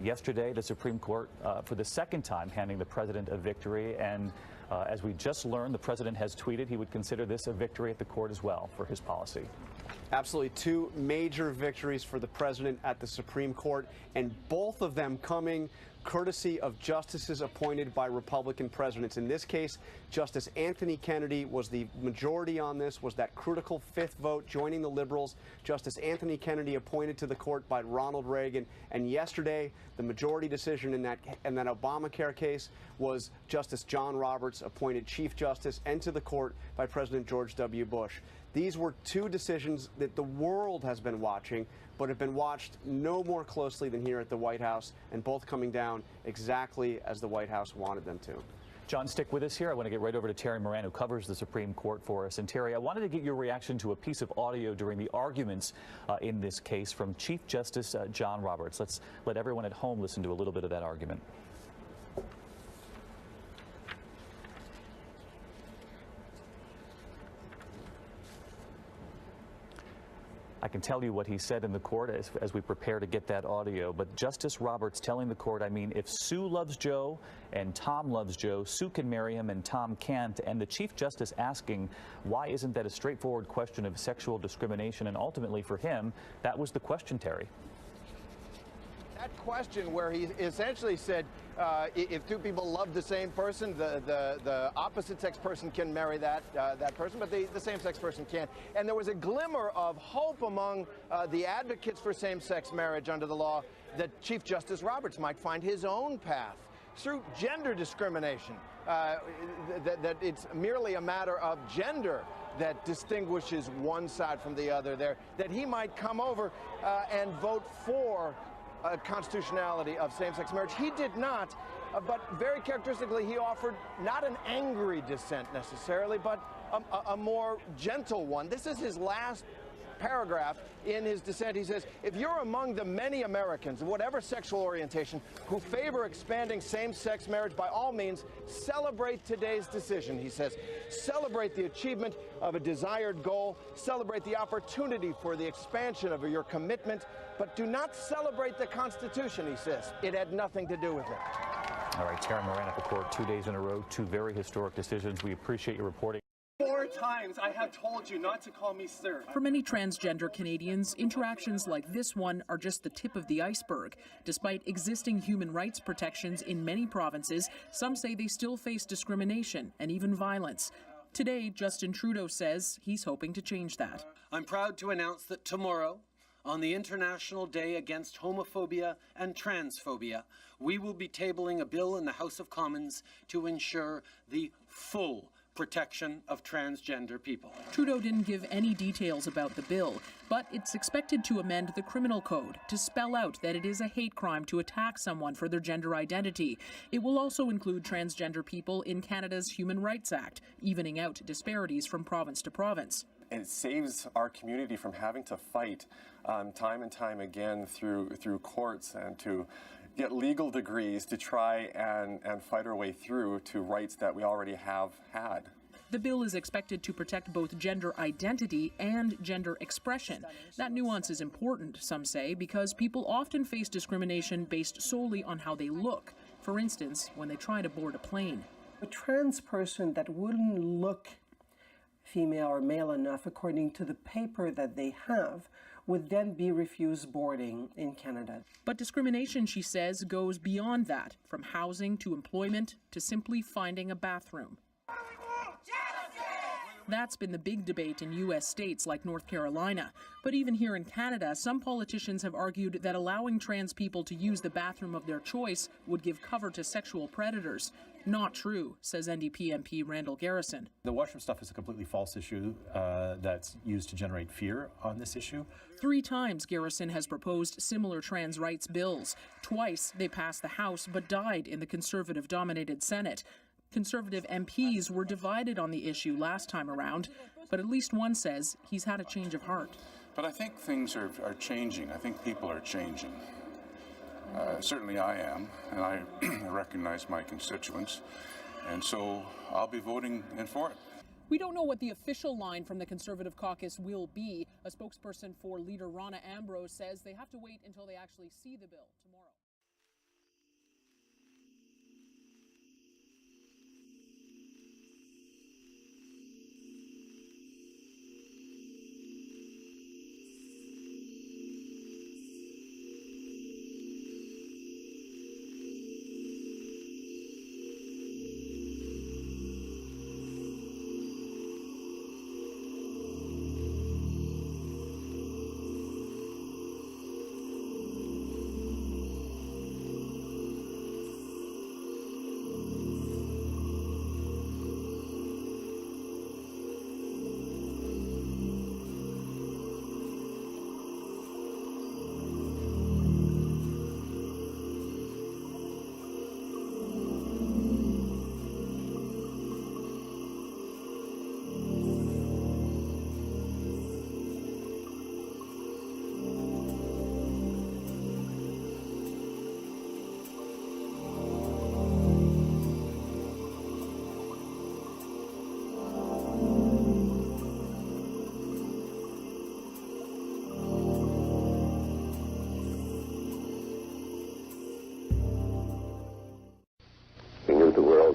yesterday, the Supreme Court, for the second time, handing the president a victory. And as we just learned, the president has tweeted he would consider this a victory at the court as well for his policy. Absolutely. Two major victories for the president at the Supreme Court, and both of them coming courtesy of justices appointed by Republican presidents. In this case, Justice Anthony Kennedy was the majority on this, was that critical fifth vote joining the liberals. Justice Anthony Kennedy appointed to the court by Ronald Reagan. And yesterday, the majority decision in that Obamacare case was Justice John Roberts, appointed Chief Justice, and to the court by President George W. Bush. These were two decisions that the world has been watching, but have been watched no more closely than here at the White House, and both coming down exactly as the White House wanted them to. John, stick with us here. I want to get right over to Terry Moran, who covers the Supreme Court for us. And Terry, I wanted to get your reaction to a piece of audio during the arguments in this case from Chief Justice John Roberts. Let's let everyone at home listen to a little bit of that argument. I can tell you what he said in the court as we prepare to get that audio, but Justice Roberts telling the court, I mean, if Sue loves Joe and Tom loves Joe, Sue can marry him and Tom can't. And the Chief Justice asking, why isn't that a straightforward question of sexual discrimination? And ultimately for him, that was the question, Terry. That question where he essentially said, if two people love the same person, the opposite sex person can marry that person, but the same sex person can't. And there was a glimmer of hope among the advocates for same-sex marriage under the law that Chief Justice Roberts might find his own path through gender discrimination, that it's merely a matter of gender that distinguishes one side from the other there, that he might come over and vote for constitutionality of same-sex marriage. He did not, but very characteristically, he offered not an angry dissent necessarily, but a more gentle one. This is his last paragraph in his dissent. He says, if you're among the many Americans of whatever sexual orientation who favor expanding same-sex marriage, by all means, celebrate today's decision, he says. Celebrate the achievement of a desired goal. Celebrate the opportunity for the expansion of your commitment, but do not celebrate the Constitution, he says. It had nothing to do with it. All right, Terry Moran at the court 2 days in a row, two very historic decisions. We appreciate your reporting. 4 times I have told you not to call me sir. For many transgender Canadians, interactions like this one are just the tip of the iceberg. Despite existing human rights protections in many provinces, some say they still face discrimination and even violence. Today, Justin Trudeau says he's hoping to change that. I'm proud to announce that tomorrow, on the International Day Against Homophobia and Transphobia, we will be tabling a bill in the House of Commons to ensure the full protection of transgender people. Trudeau didn't give any details about the bill, but it's expected to amend the criminal code to spell out that it is a hate crime to attack someone for their gender identity. It will also include transgender people in Canada's Human Rights Act, evening out disparities from province to province. It saves our community from having to fight time and time again through courts and to get legal degrees to try and fight our way through to rights that we already have had. The bill is expected to protect both gender identity and gender expression. That nuance is important, some say, because people often face discrimination based solely on how they look. For instance, when they try to board a plane. A trans person that wouldn't look female or male enough according to the paper that they have would then be refused boarding in Canada. But discrimination, she says, goes beyond that, from housing to employment to simply finding a bathroom. That's been the big debate in U.S. states like North Carolina. But even here in Canada, some politicians have argued that allowing trans people to use the bathroom of their choice would give cover to sexual predators. Not true, says NDP MP Randall Garrison. The washroom stuff is a completely false issue that's used to generate fear on this issue. 3 times Garrison has proposed similar trans rights bills. Twice they passed the House but died in the Conservative-dominated Senate. Conservative MPs were divided on the issue last time around, but at least one says he's had a change of heart. But I think things are changing. I think people are changing. Certainly I am, and I recognize my constituents, and so I'll be voting in for it. We don't know what the official line from the Conservative caucus will be. A spokesperson for leader Ronna Ambrose says they have to wait until they actually see the bill tomorrow.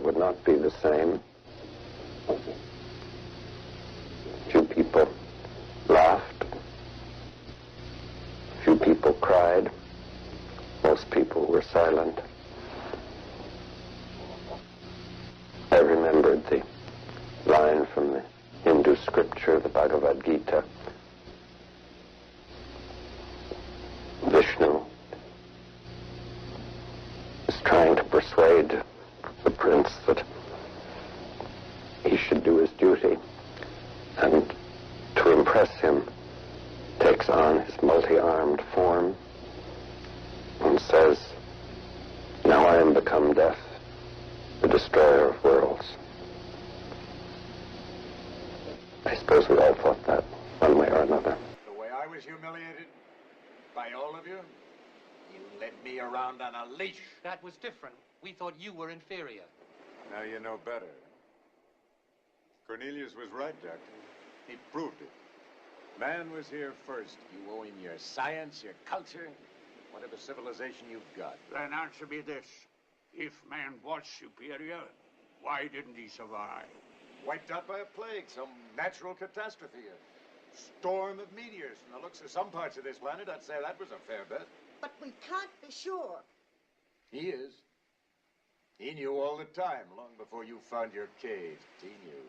Would not be the same. Few people laughed. Few people cried. Most people were silent. I remembered the line from the Hindu scripture, the Bhagavad Gita. Vishnu is trying to persuade the prince that he should do his duty, and to impress him takes on his multi-armed form and says, "Now I am become death, the destroyer of worlds." I suppose we all thought that one way or another. The way I was humiliated by all of you, you led me around on a leash. That was different. We thought you were inferior. Now you know better. Cornelius was right, Doctor. He proved it. Man was here first. You owe him your science, your culture, whatever civilization you've got. Then answer me this. If man was superior, why didn't he survive? Wiped out by a plague, some natural catastrophe, a storm of meteors. From the looks of some parts of this planet, I'd say that was a fair bet. But we can't be sure. He is. He knew all the time, long before you found your cave. He knew.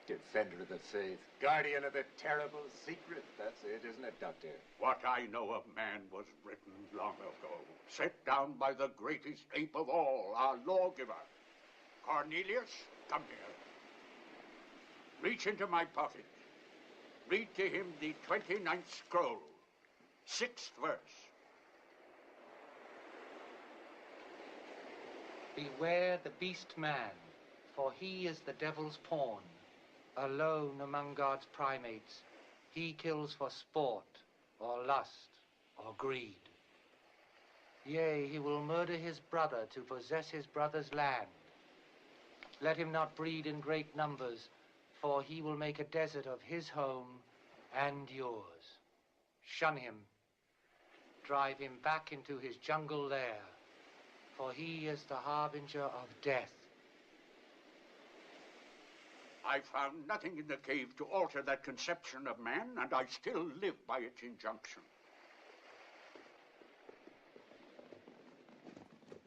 Defender of the faith, guardian of the terrible secret. That's it, isn't it, Doctor? What I know of man was written long ago, set down by the greatest ape of all, our lawgiver. Cornelius, come here. Reach into my pocket. Read to him the 29th scroll, 6th verse. Beware the beast man, for he is the devil's pawn. Alone among God's primates, he kills for sport, or lust, or greed. Yea, he will murder his brother to possess his brother's land. Let him not breed in great numbers, for he will make a desert of his home and yours. Shun him. Drive him back into his jungle lair, for he is the harbinger of death. I found nothing in the cave to alter that conception of man, and I still live by its injunction.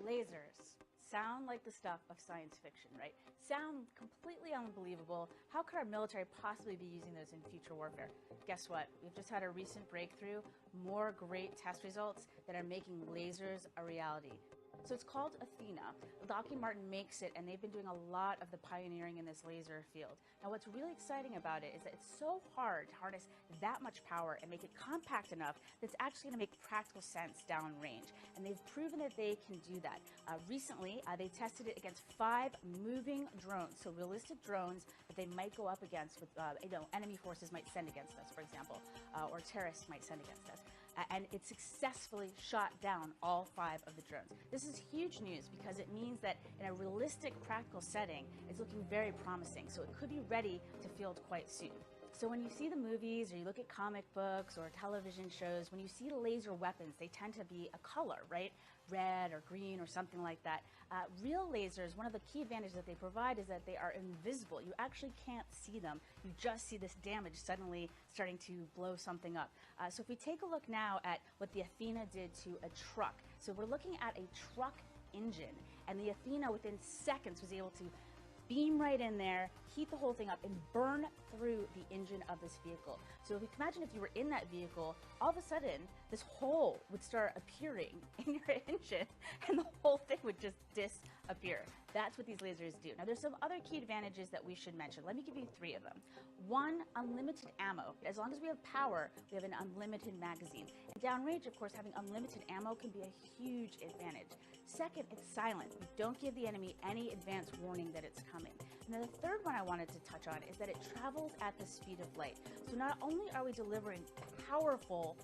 Lasers sound like the stuff of science fiction, right? Sound completely unbelievable. How could our military possibly be using those in future warfare? Guess what? We've just had a recent breakthrough, more great test results that are making lasers a reality. So it's called Athena. Lockheed Martin makes it, and they've been doing a lot of the pioneering in this laser field. Now, what's really exciting about it is that it's so hard to harness that much power and make it compact enough that it's actually going to make practical sense downrange. And they've proven that they can do that. Recently, they tested it against 5 moving drones, so realistic drones that they might go up against with, enemy forces might send against us, for example, or terrorists might send against us. And it successfully shot down all 5 of the drones. This is huge news because it means that in a realistic, practical setting, it's looking very promising. So it could be ready to field quite soon. So when you see the movies or you look at comic books or television shows, when you see laser weapons, they tend to be a color, right? Red or green or something like that. Real lasers, one of the key advantages that they provide is that they are invisible. You actually can't see them. You just see this damage suddenly starting to blow something up. So if we take a look now at what the Athena did to a truck. So we're looking at a truck engine, and the Athena within seconds was able to beam right in there, heat the whole thing up, and burn through the engine of this vehicle. So if you can imagine if you were in that vehicle, all of a sudden, this hole would start appearing in your engine, and the whole thing would just disappear. That's what these lasers do. Now, there's some other key advantages that we should mention. Let me give you 3 of them. 1, unlimited ammo. As long as we have power, we have an unlimited magazine. And downrange, of course, having unlimited ammo can be a huge advantage. Second, it's silent. You don't give the enemy any advance warning that it's coming. And then the third one I wanted to touch on is that it travels at the speed of light. So not only are we delivering powerful,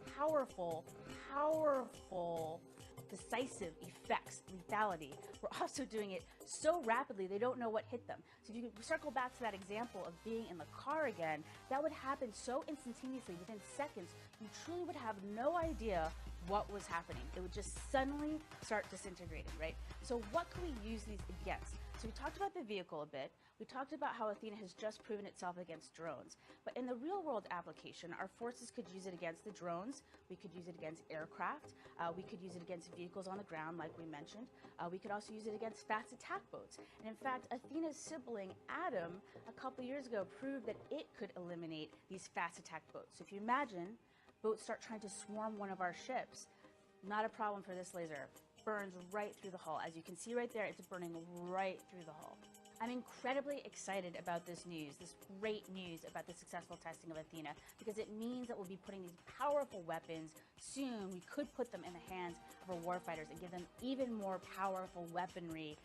decisive effects, lethality, we're also doing it so rapidly they don't know what hit them. So if you could circle back to that example of being in the car again, that would happen so instantaneously, within seconds, you truly would have no idea what was happening. It would just suddenly start disintegrating, right? So what can we use these against? So we talked about the vehicle a bit. We talked about how Athena has just proven itself against drones. But in the real world application, our forces could use it against the drones. We could use it against aircraft. We could use it against vehicles on the ground, like we mentioned. We could also use it against fast attack boats. And in fact, Athena's sibling, Adam, a couple years ago proved that it could eliminate these fast attack boats. So if you imagine boats start trying to swarm one of our ships, not a problem for this laser. Burns right through the hull. As you can see right there, it's burning right through the hull. I'm incredibly excited about this news, this great news about the successful testing of Athena, because it means that we'll be putting these powerful weapons soon. We could put them in the hands of our warfighters and give them even more powerful weaponry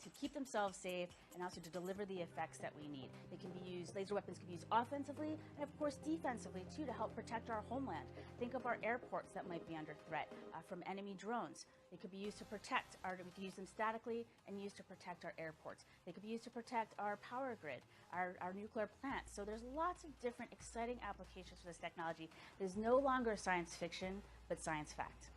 to keep themselves safe and also to deliver the effects that we need. They can be used, laser weapons can be used offensively and of course defensively too, to help protect our homeland. Think of our airports that might be under threat from enemy drones. They could be used to protect we could use them statically and used to protect our airports. They could be used to protect our power grid, our nuclear plants. So there's lots of different exciting applications for this technology. There's no longer science fiction, but science fact.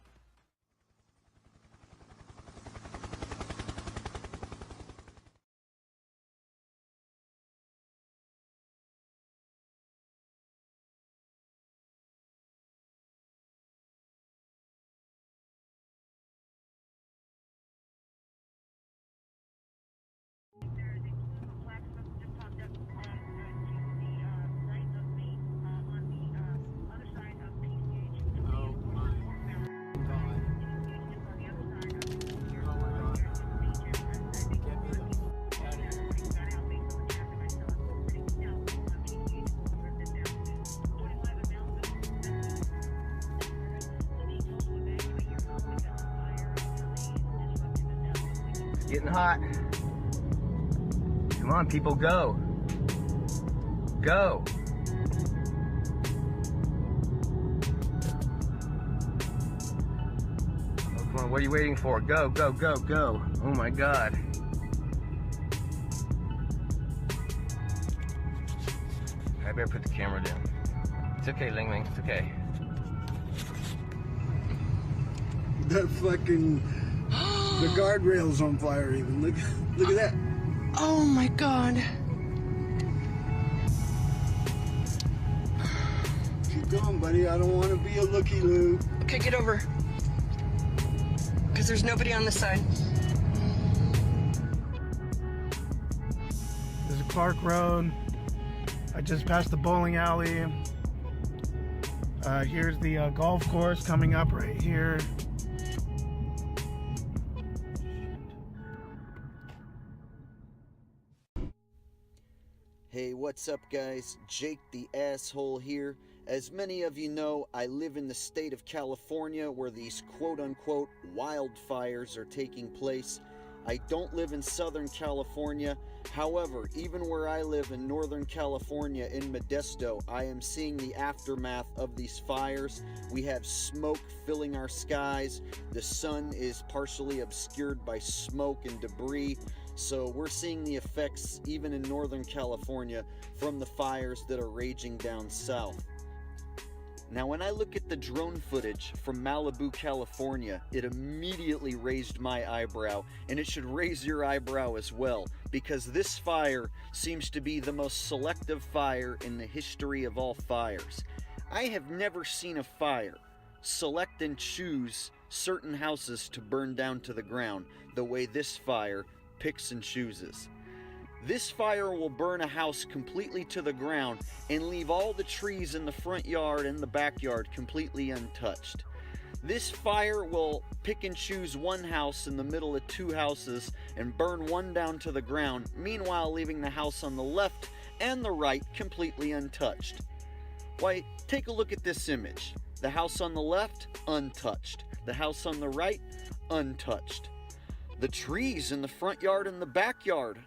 Getting hot. Come on, people, go. Go. Oh, come on, what are you waiting for? Go, go, go, go. Oh my God. I better put the camera down. It's okay, Ling Ling, it's okay. That fucking, the guardrail's on fire even. Look at that. Oh my God. Keep going, buddy. I don't want to be a looky-loo. Okay, get over. Because there's nobody on this side. This is Clark Road. I just passed the bowling alley. Here's the golf course coming up right here. Hey, what's up guys? Jake the Asshole here. As many of you know, I live in the state of California where these quote-unquote wildfires are taking place. I don't live in Southern California. However, even where I live in Northern California in Modesto, I am seeing the aftermath of these fires. We have smoke filling our skies. The sun is partially obscured by smoke and debris. So we're seeing the effects even in Northern California from the fires that are raging down south. Now when I look at the drone footage from Malibu, California, it immediately raised my eyebrow, and it should raise your eyebrow as well, because this fire seems to be the most selective fire in the history of all fires. I have never seen a fire select and choose certain houses to burn down to the ground the way this fire picks and chooses. This fire will burn a house completely to the ground and leave all the trees in the front yard and the backyard completely untouched. This fire will pick and choose one house in the middle of two houses and burn one down to the ground, meanwhile leaving the house on the left and the right completely untouched. Why, take a look at this image. The house on the left, untouched. The house on the right, untouched. The trees in the front yard and the backyard,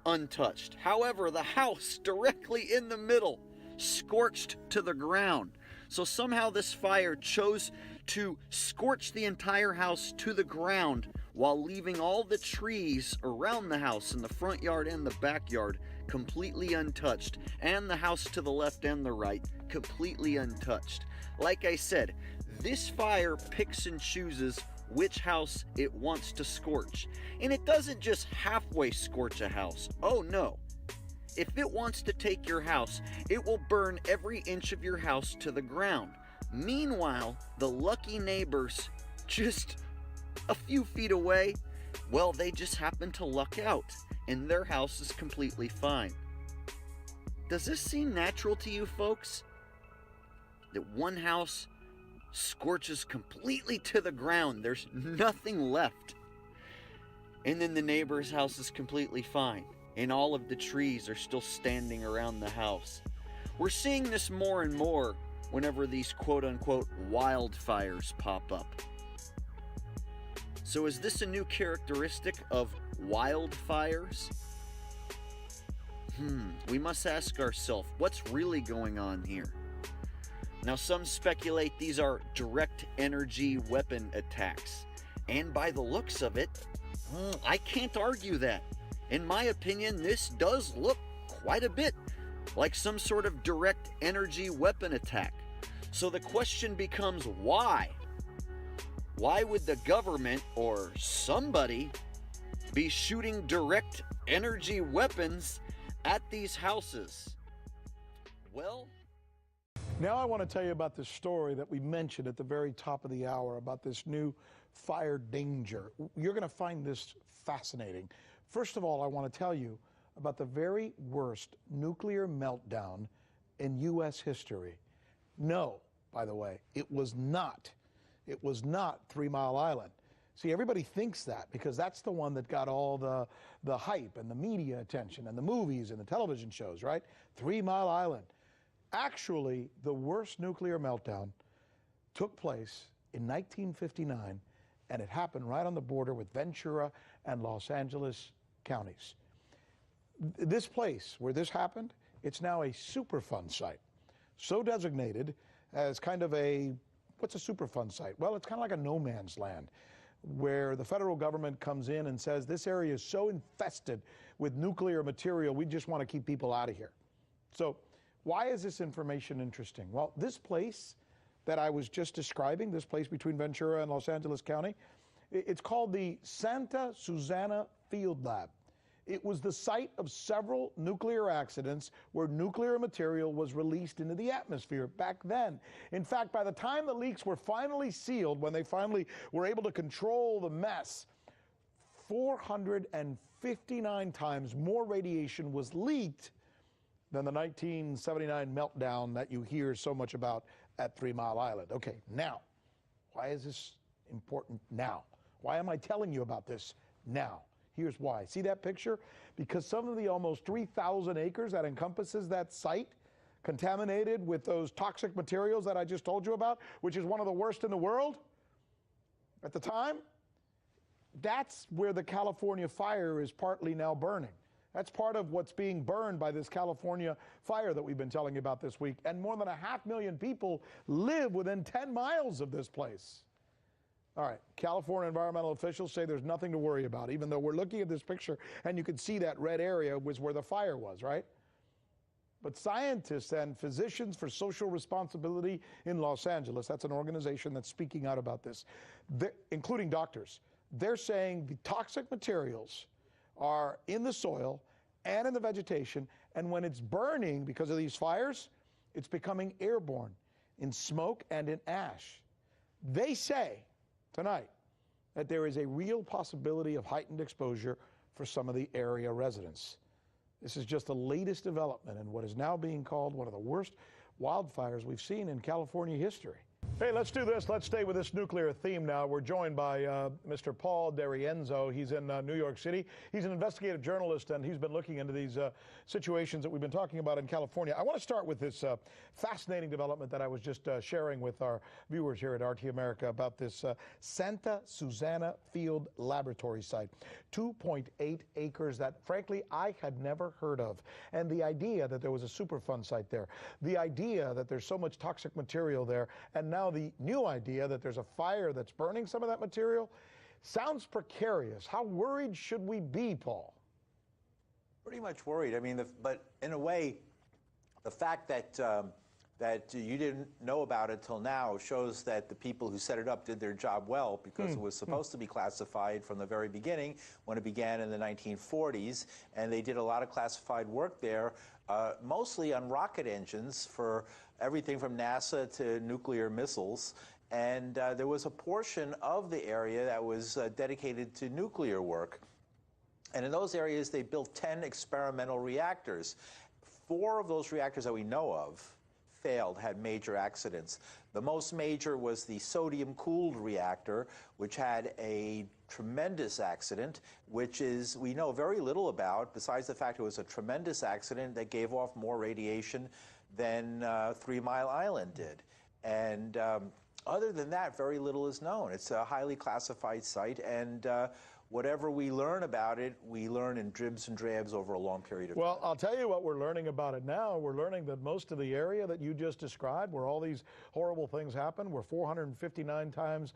untouched. However, the house directly in the middle, scorched to the ground. So somehow this fire chose to scorch the entire house to the ground while leaving all the trees around the house in the front yard and the backyard completely untouched, and the house to the left and the right completely untouched. Like I said, this fire picks and chooses which house it wants to scorch. And it doesn't just halfway scorch a house. Oh no. If it wants to take your house, it will burn every inch of your house to the ground. Meanwhile, the lucky neighbors just a few feet away, well, they just happen to luck out, and their house is completely fine. Does this seem natural to you folks? That one house scorches completely to the ground, there's nothing left. And then the neighbor's house is completely fine, and all of the trees are still standing around the house. We're seeing this more and more whenever these quote-unquote wildfires pop up. So is this a new characteristic of wildfires? We must ask ourselves, what's really going on here? Now, some speculate these are direct energy weapon attacks. And by the looks of it, I can't argue that. In my opinion, this does look quite a bit like some sort of direct energy weapon attack. So the question becomes, why? Why would the government or somebody be shooting direct energy weapons at these houses? Well, now I want to tell you about this story that we mentioned at the very top of the hour about this new fire danger. You're going to find this fascinating. First of all, I want to tell you about the very worst nuclear meltdown in U.S. history. No, by the way, it was not. It was not 3 Mile Island. See, everybody thinks that because that's the one that got all the hype and the media attention and the movies and the television shows, right? 3 Mile Island. Actually, the worst nuclear meltdown took place in 1959, and it happened right on the border with Ventura and Los Angeles counties. This place where this happened, it's now a Superfund site, so designated as kind of a, what's a Superfund site? Well, it's kind of like a no man's land, where the federal government comes in and says, this area is so infested with nuclear material, we just want to keep people out of here. So why is this information interesting? Well, this place that I was just describing, this place between Ventura and Los Angeles County, it's called the Santa Susana Field Lab. It was the site of several nuclear accidents where nuclear material was released into the atmosphere back then. In fact, by the time the leaks were finally sealed, when they finally were able to control the mess, 459 times more radiation was leaked than the 1979 meltdown that you hear so much about at 3 Mile Island. Okay, now, why is this important now? Why am I telling you about this now? Here's why. See that picture? Because some of the almost 3,000 acres that encompasses that site, contaminated with those toxic materials that I just told you about, which is one of the worst in the world at the time, that's where the California fire is partly now burning. That's part of what's being burned by this California fire that we've been telling you about this week. And more than 500,000 people live within 10 miles of this place. All right, California environmental officials say there's nothing to worry about, even though we're looking at this picture and you can see that red area was where the fire was, right? But scientists and physicians for social responsibility in Los Angeles, that's an organization that's speaking out about this, including doctors, they're saying the toxic materials are in the soil and in the vegetation, and when it's burning because of these fires, it's becoming airborne in smoke and in ash. They say tonight that there is a real possibility of heightened exposure for some of the area residents. This is just the latest development in what is now being called one of the worst wildfires we've seen in California history. Hey, let's do this. Let's stay with this nuclear theme now. We're joined by Mr. Paul D'Arienzo. He's in New York City. He's an investigative journalist, and he's been looking into these situations that we've been talking about in California. I want to start with this fascinating development that I was just sharing with our viewers here at RT America about this Santa Susana Field Laboratory site. 2.8 acres that, frankly, I had never heard of. And the idea that there was a Superfund site there, the idea that there's so much toxic material there, and now the new idea that there's a fire that's burning some of that material sounds precarious. How worried should we be, Paul? Pretty much worried. I mean, but in a way, the fact that that you didn't know about it till now shows that the people who set it up did their job well, because it was supposed to be classified from the very beginning when it began in the 1940s, and they did a lot of classified work there, mostly on rocket engines for everything from NASA to nuclear missiles. And there was a portion of the area that was dedicated to nuclear work. And in those areas, they built 10 experimental reactors. 4 of those reactors that we know of failed, had major accidents. The most major was the sodium-cooled reactor, which had a tremendous accident, which is we know very little about, besides the fact it was a tremendous accident that gave off more radiation than 3 Mile Island did. And other than that, very little is known. It's a highly classified site, and whatever we learn about it, we learn in dribs and drabs over a long period of time. Well, I'll tell you what we're learning about it now. We're learning that most of the area that you just described, where all these horrible things happened, where 459 times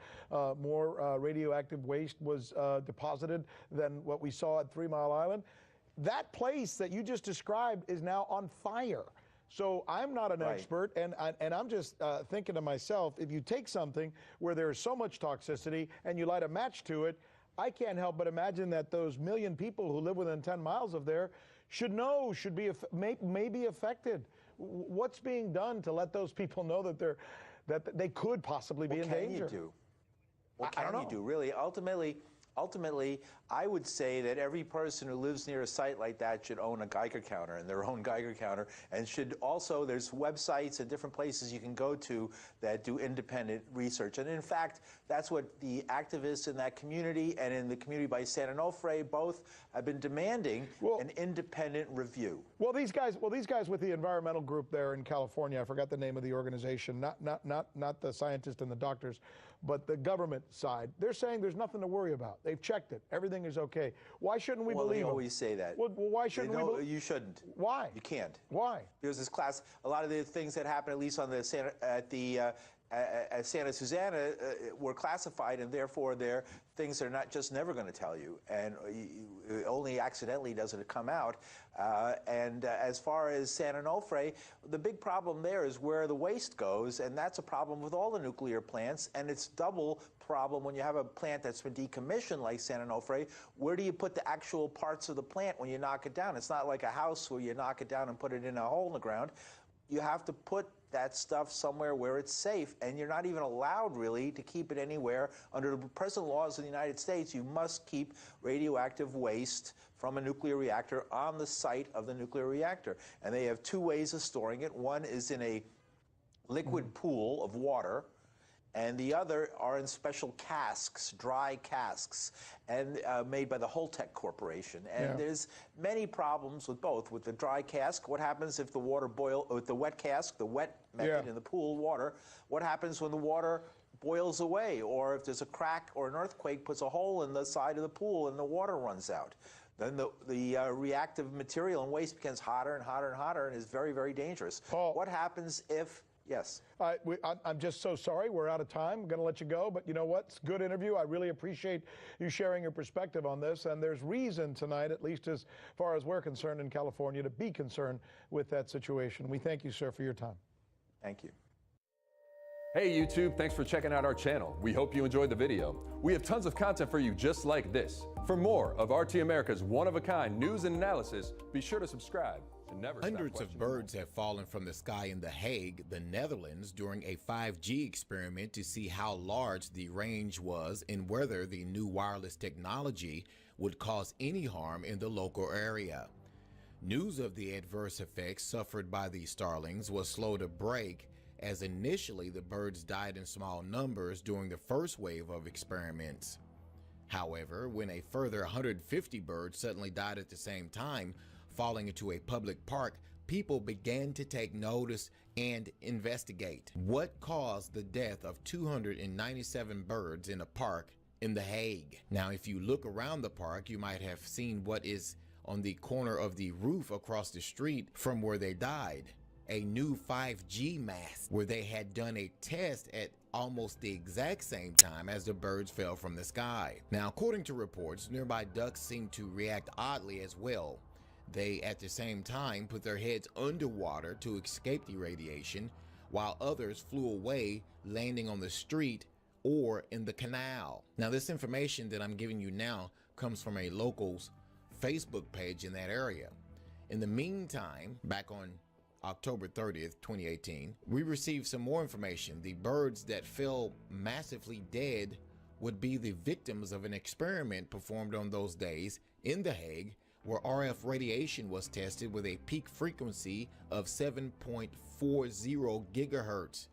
more radioactive waste was deposited than what we saw at 3 Mile Island, that place that you just described is now on fire. So I'm not an expert, and I'm just thinking to myself, if you take something where there's so much toxicity and you light a match to it, I can't help but imagine that those million people who live within 10 miles of there should know, may be affected. What's being done to let those people know that they could possibly be in danger? What can you do? What can you do? Really, ultimately, I would say that every person who lives near a site like that should own a Geiger counter, and their own Geiger counter, and should also, there's websites and different places you can go to that do independent research. And in fact, that's what the activists in that community and in the community by San Onofre both have been demanding, an independent review. Well, these guys with the environmental group there in California, I forgot the name of the organization, not the scientists and the doctors, but the government side, they're saying there's nothing to worry about. They've checked it. Everything everything is okay. Why shshouldn't we believe They them? always say that. Well, why shouldn't we believe? You shouldn't. Why? You can't. Why? Because this class, a lot of the things that happen, at least on the at Santa Susana, were classified, and therefore they're things they're not just never going to tell you, and only accidentally does it come out. As far as San Onofre, the big problem there is where the waste goes, and that's a problem with all the nuclear plants, and it's double problem when you have a plant that's been decommissioned like San Onofre. Where do you put the actual parts of the plant when you knock it down? It's not like a house where you knock it down and put it in a hole in the ground. You have to put that stuff somewhere where it's safe, and you're not even allowed really to keep it anywhere. Under the present laws of the United States, you must keep radioactive waste from a nuclear reactor on the site of the nuclear reactor. And they have two ways of storing it. One is in a liquid pool of water, and the other are in special casks, dry casks, and made by the Holtec Corporation. And there's many problems with both. With the dry cask, what happens if the water with the wet cask, the wet method in the pool water, what happens when the water boils away, or if there's a crack or an earthquake puts a hole in the side of the pool and the water runs out? Then the reactive material and waste becomes hotter and hotter and hotter and is very, very dangerous. Paul, what happens if... Yes. I'm just so sorry. We're out of time. I'm going to let you go. But you know what? It's a good interview. I really appreciate you sharing your perspective on this. And there's reason tonight, at least as far as we're concerned in California, to be concerned with that situation. We thank you, sir, for your time. Thank you. Hey YouTube, thanks for checking out our channel. We hope you enjoyed the video. We have tons of content for you just like this. For more of RT America's one-of-a-kind news and analysis, be sure to subscribe. Hundreds of birds have fallen from the sky in The Hague, the Netherlands, during a 5G experiment to see how large the range was and whether the new wireless technology would cause any harm in the local area. News of the adverse effects suffered by the starlings was slow to break, as initially the birds died in small numbers during the first wave of experiments. However, when a further 150 birds suddenly died at the same time, falling into a public park, people began to take notice and investigate. What caused the death of 297 birds in a park in The Hague? Now, if you look around the park, you might have seen what is on the corner of the roof across the street from where they died. A new 5G mast where they had done a test at almost the exact same time as the birds fell from the sky. Now, according to reports, nearby ducks seemed to react oddly as well. They, at the same time, put their heads underwater to escape the radiation, while others flew away, landing on the street or in the canal. Now, this information that I'm giving you now comes from a local's Facebook page in that area. In the meantime, back on October 30th, 2018, we received some more information. The birds that fell massively dead would be the victims of an experiment performed on those days in The Hague, where RF radiation was tested with a peak frequency of 7.40 gigahertz.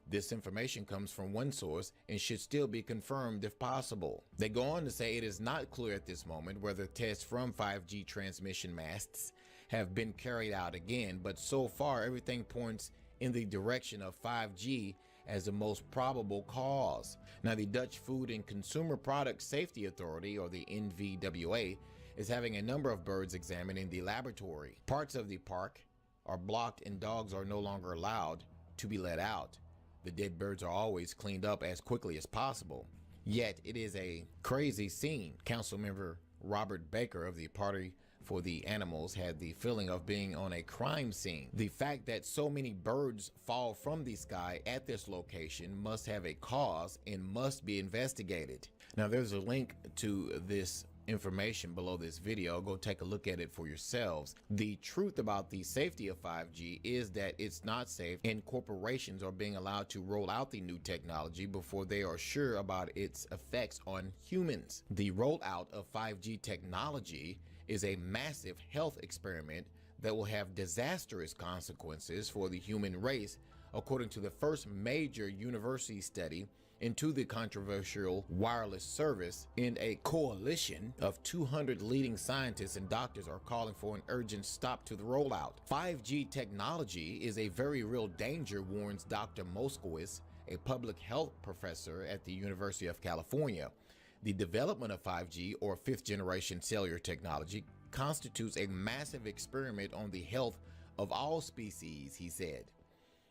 This information comes from one source and should still be confirmed if possible. They go on to say it is not clear at this moment whether tests from 5G transmission masts have been carried out again, but so far everything points in the direction of 5G as the most probable cause. Now, the Dutch Food and Consumer Product Safety Authority, or the NVWA, is having a number of birds examined in the laboratory. Parts of the park are blocked and dogs are no longer allowed to be let out. The dead birds are always cleaned up as quickly as possible. Yet it is a crazy scene. Councilmember Robert Baker of the Party for the Animals had the feeling of being on a crime scene. The fact that so many birds fall from the sky at this location must have a cause and must be investigated. Now, there's a link to this information below this video. Go take a look at it for yourselves. The truth about the safety of 5G is that it's not safe, and corporations are being allowed to roll out the new technology before they are sure about its effects on humans. The rollout of 5G technology is a massive health experiment that will have disastrous consequences for the human race, according to the first major university study into the controversial wireless service. In a coalition of 200 leading scientists and doctors are calling for an urgent stop to the rollout. 5G technology is a very real danger, warns Dr. Moskowitz, a public health professor at the University of California. The development of 5G, or fifth-generation cellular technology, constitutes a massive experiment on the health of all species, he said.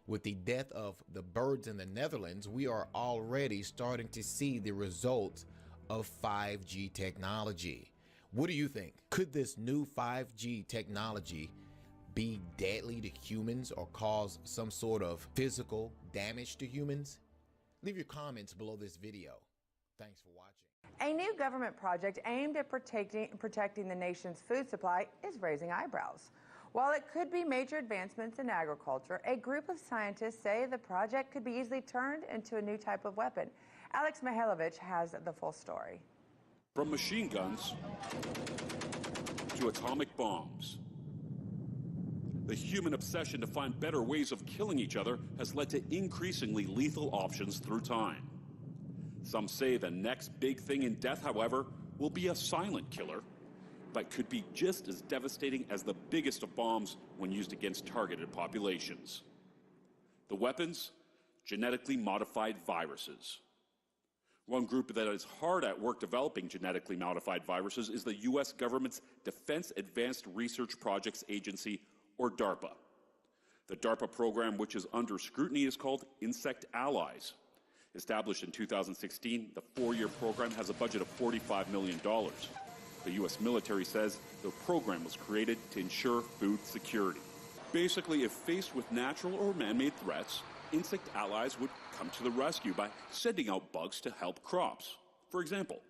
With the death of the birds in the Netherlands, we are already starting to see the results of 5G technology. What do you think? Could this new 5G technology be deadly to humans or cause some sort of physical damage to humans? Leave your comments below this video. Thanks for watching. A new government project aimed at protecting the nation's food supply is raising eyebrows. While it could be major advancements in agriculture, a group of scientists say the project could be easily turned into a new type of weapon. Alex Mihailovich has the full story. From machine guns to atomic bombs, the human obsession to find better ways of killing each other has led to increasingly lethal options through time. Some say the next big thing in death, however, will be a silent killer, but could be just as devastating as the biggest of bombs when used against targeted populations. The weapons? Genetically modified viruses. One group that is hard at work developing genetically modified viruses is the U.S. government's Defense Advanced Research Projects Agency, or DARPA. The DARPA program, which is under scrutiny, is called Insect Allies. Established in 2016, the four-year program has a budget of $45 million. The U.S. military says the program was created to ensure food security. Basically, if faced with natural or man-made threats, Insect Allies would come to the rescue by sending out bugs to help crops. For example,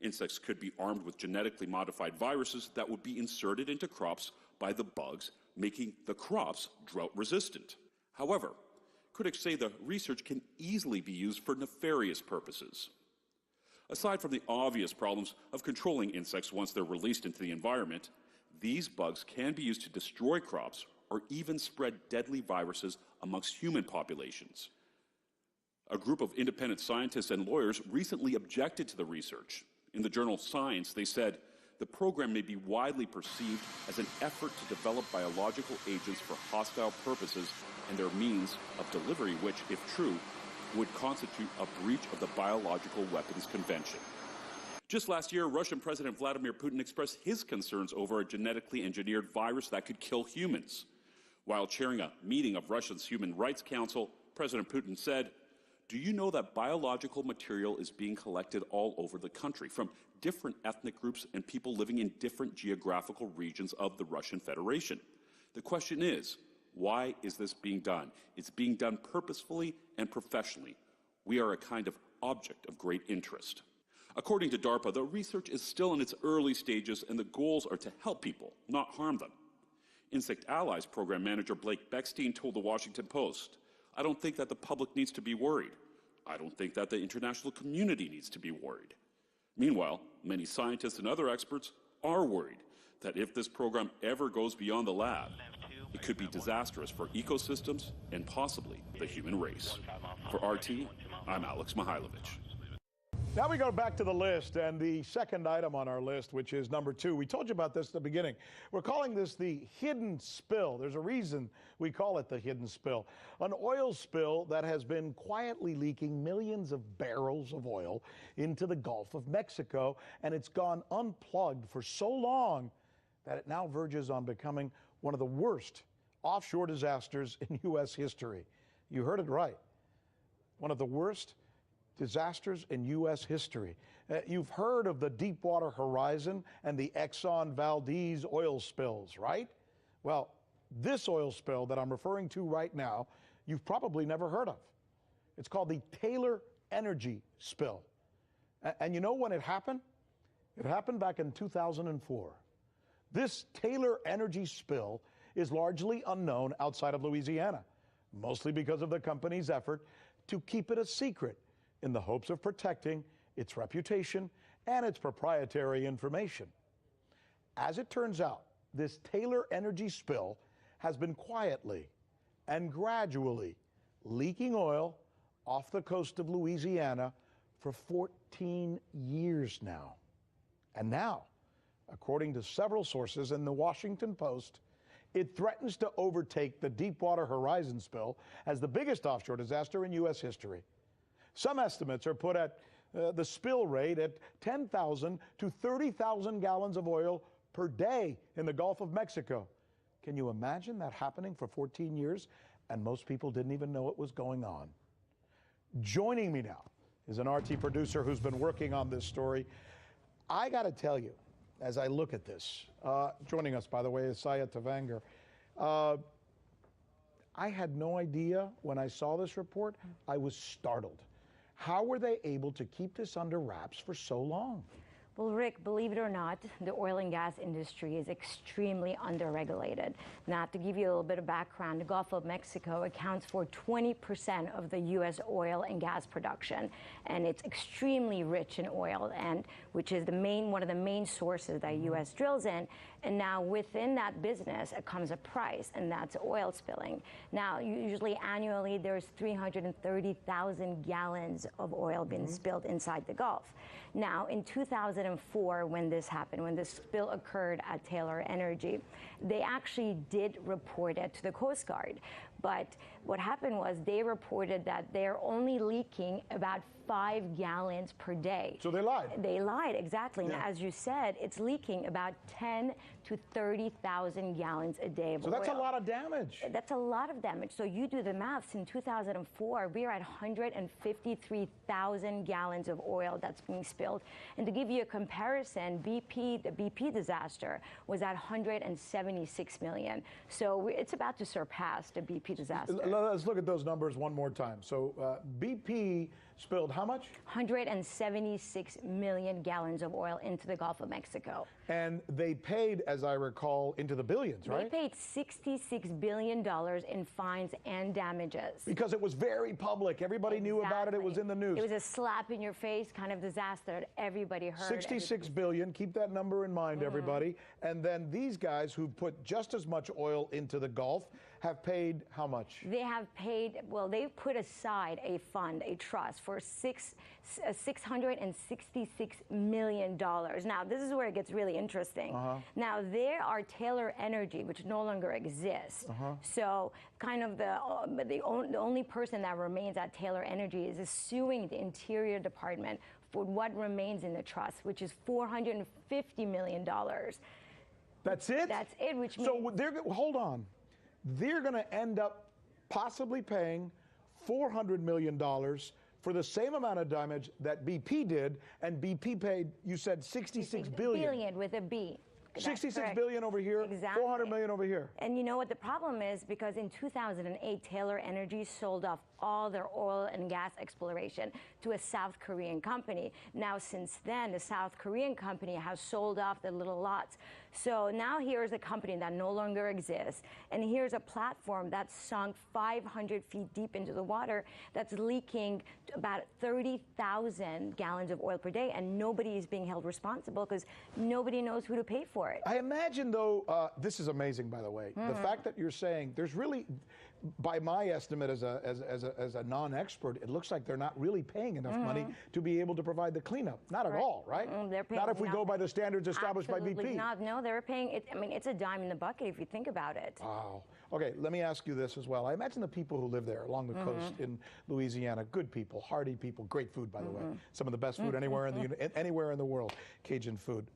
insects could be armed with genetically modified viruses that would be inserted into crops by the bugs, making the crops drought-resistant. However, critics say the research can easily be used for nefarious purposes. Aside from the obvious problems of controlling insects once they're released into the environment, these bugs can be used to destroy crops or even spread deadly viruses amongst human populations. A group of independent scientists and lawyers recently objected to the research. In the journal Science, they said, the program may be widely perceived as an effort to develop biological agents for hostile purposes and their means of delivery, which, if true, would constitute a breach of the Biological Weapons Convention. Just last year, Russian President Vladimir Putin expressed his concerns over a genetically engineered virus that could kill humans. While chairing a meeting of Russia's Human Rights Council, President Putin said, "Do you know that biological material is being collected all over the country from different ethnic groups and people living in different geographical regions of the Russian Federation? The question is, why is this being done? It's being done purposefully and professionally. We are a kind of object of great interest." According to DARPA, the research is still in its early stages and the goals are to help people, not harm them. Insect Allies program manager Blake Beckstein told the Washington Post, "I don't think that the public needs to be worried. I don't think that the international community needs to be worried." Meanwhile, many scientists and other experts are worried that if this program ever goes beyond the lab, it could be disastrous for ecosystems and possibly the human race. For RT, I'm Alex Mihailovich. Now we go back to the list, and the second item on our list, which is number 2. We told you about this at the beginning. We're calling this the hidden spill. There's a reason we call it the hidden spill. An oil spill that has been quietly leaking millions of barrels of oil into the Gulf of Mexico, and it's gone unplugged for so long that it now verges on becoming one of the worst offshore disasters in U.S. history. You heard it right. One of the worst disasters in U.S. history. You've heard of the Deepwater Horizon and the Exxon Valdez oil spills, right? Well, this oil spill that I'm referring to right now, you've probably never heard of. It's called the Taylor Energy spill. And you know when it happened? It happened back in 2004. This Taylor Energy spill is largely unknown outside of Louisiana, mostly because of the company's effort to keep it a secret in the hopes of protecting its reputation and its proprietary information. As it turns out, this Taylor Energy spill has been quietly and gradually leaking oil off the coast of Louisiana for 14 years now. And now, according to several sources in the Washington Post, it threatens to overtake the Deepwater Horizon spill as the biggest offshore disaster in U.S. history. Some estimates are put at the spill rate at 10,000 to 30,000 gallons of oil per day in the Gulf of Mexico. Can you imagine that happening for 14 years? And most people didn't even know it was going on. Joining me now is an RT producer who's been working on this story. I got to tell you, as I look at this, joining us, by the way, is Saya Tavanger. I had no idea when I saw this report. I was startled. How were they able to keep this under wraps for so long? Well, Rick, believe it or not, the oil and gas industry is extremely underregulated. Now, to give you a little bit of background, the Gulf of Mexico accounts for 20% of the U.S. oil and gas production, and it's extremely rich in oil, and which is one of the main sources that U.S. drills in. And now within that business, it comes a price, and that's oil spilling. Now, usually annually, there's 330,000 gallons of oil being spilled inside the Gulf. Now, in 2004, when this happened, when this spill occurred at Taylor Energy, they actually did report it to the Coast Guard. But what happened was they reported that they're only leaking about 5 gallons per day. So they lied. They lied, exactly. Yeah. And as you said, it's leaking about 10 to 30,000 gallons a day of oil. So that's a lot of damage. That's a lot of damage. So you do the maths. In 2004, we are at 153,000 gallons of oil that's being spilled. And to give you a comparison, the BP disaster was at 176 million. So it's about to surpass the BP disaster. Let's look at those numbers one more time. So BP spilled how much? 176 million gallons of oil into the Gulf of Mexico. And they paid, as I recall, into the billions, right? They paid $66 billion in fines and damages. Because it was very public. Everybody knew about it. It was in the news. It was a slap in your face kind of disaster that everybody heard. 66 billion. Keep that number in mind, everybody. And then these guys who put just as much oil into the Gulf have paid how much? They have paid, well, they've put aside a fund, a trust for $666 million. Now, this is where it gets really interesting. Now, there are Taylor Energy, which no longer exists. So kind of the only person that remains at Taylor Energy is suing the Interior Department for what remains in the trust, which is $450 million. That's it? That's it, which means... So hold on. They're going to end up possibly paying $400 million for the same amount of damage that BP did, and BP paid, you said, 66 billion. Billion with a B. 66 billion over here, exactly. 400 million over here. And you know what the problem is? Because in 2008, Taylor Energy sold off all their oil and gas exploration to a South Korean company. Now, since then, the South Korean company has sold off the little lots. So now here's a company that no longer exists, and here's a platform that's sunk 500 feet deep into the water that's leaking about 30,000 gallons of oil per day, and nobody is being held responsible because nobody knows who to pay for it. I imagine, though, this is amazing, by the way, the fact that you're saying there's really, by my estimate as a non-expert, it looks like they're not really paying enough money to be able to provide the cleanup. Not at all, right? They're paying not if we go by the standards established by BP. No, they're paying it. I mean, it's a dime in the bucket if you think about it. Wow. Okay, let me ask you this as well. I imagine the people who live there along the coast in Louisiana, good people, hearty people, great food, by the way. Some of the best food anywhere in the world, Cajun food.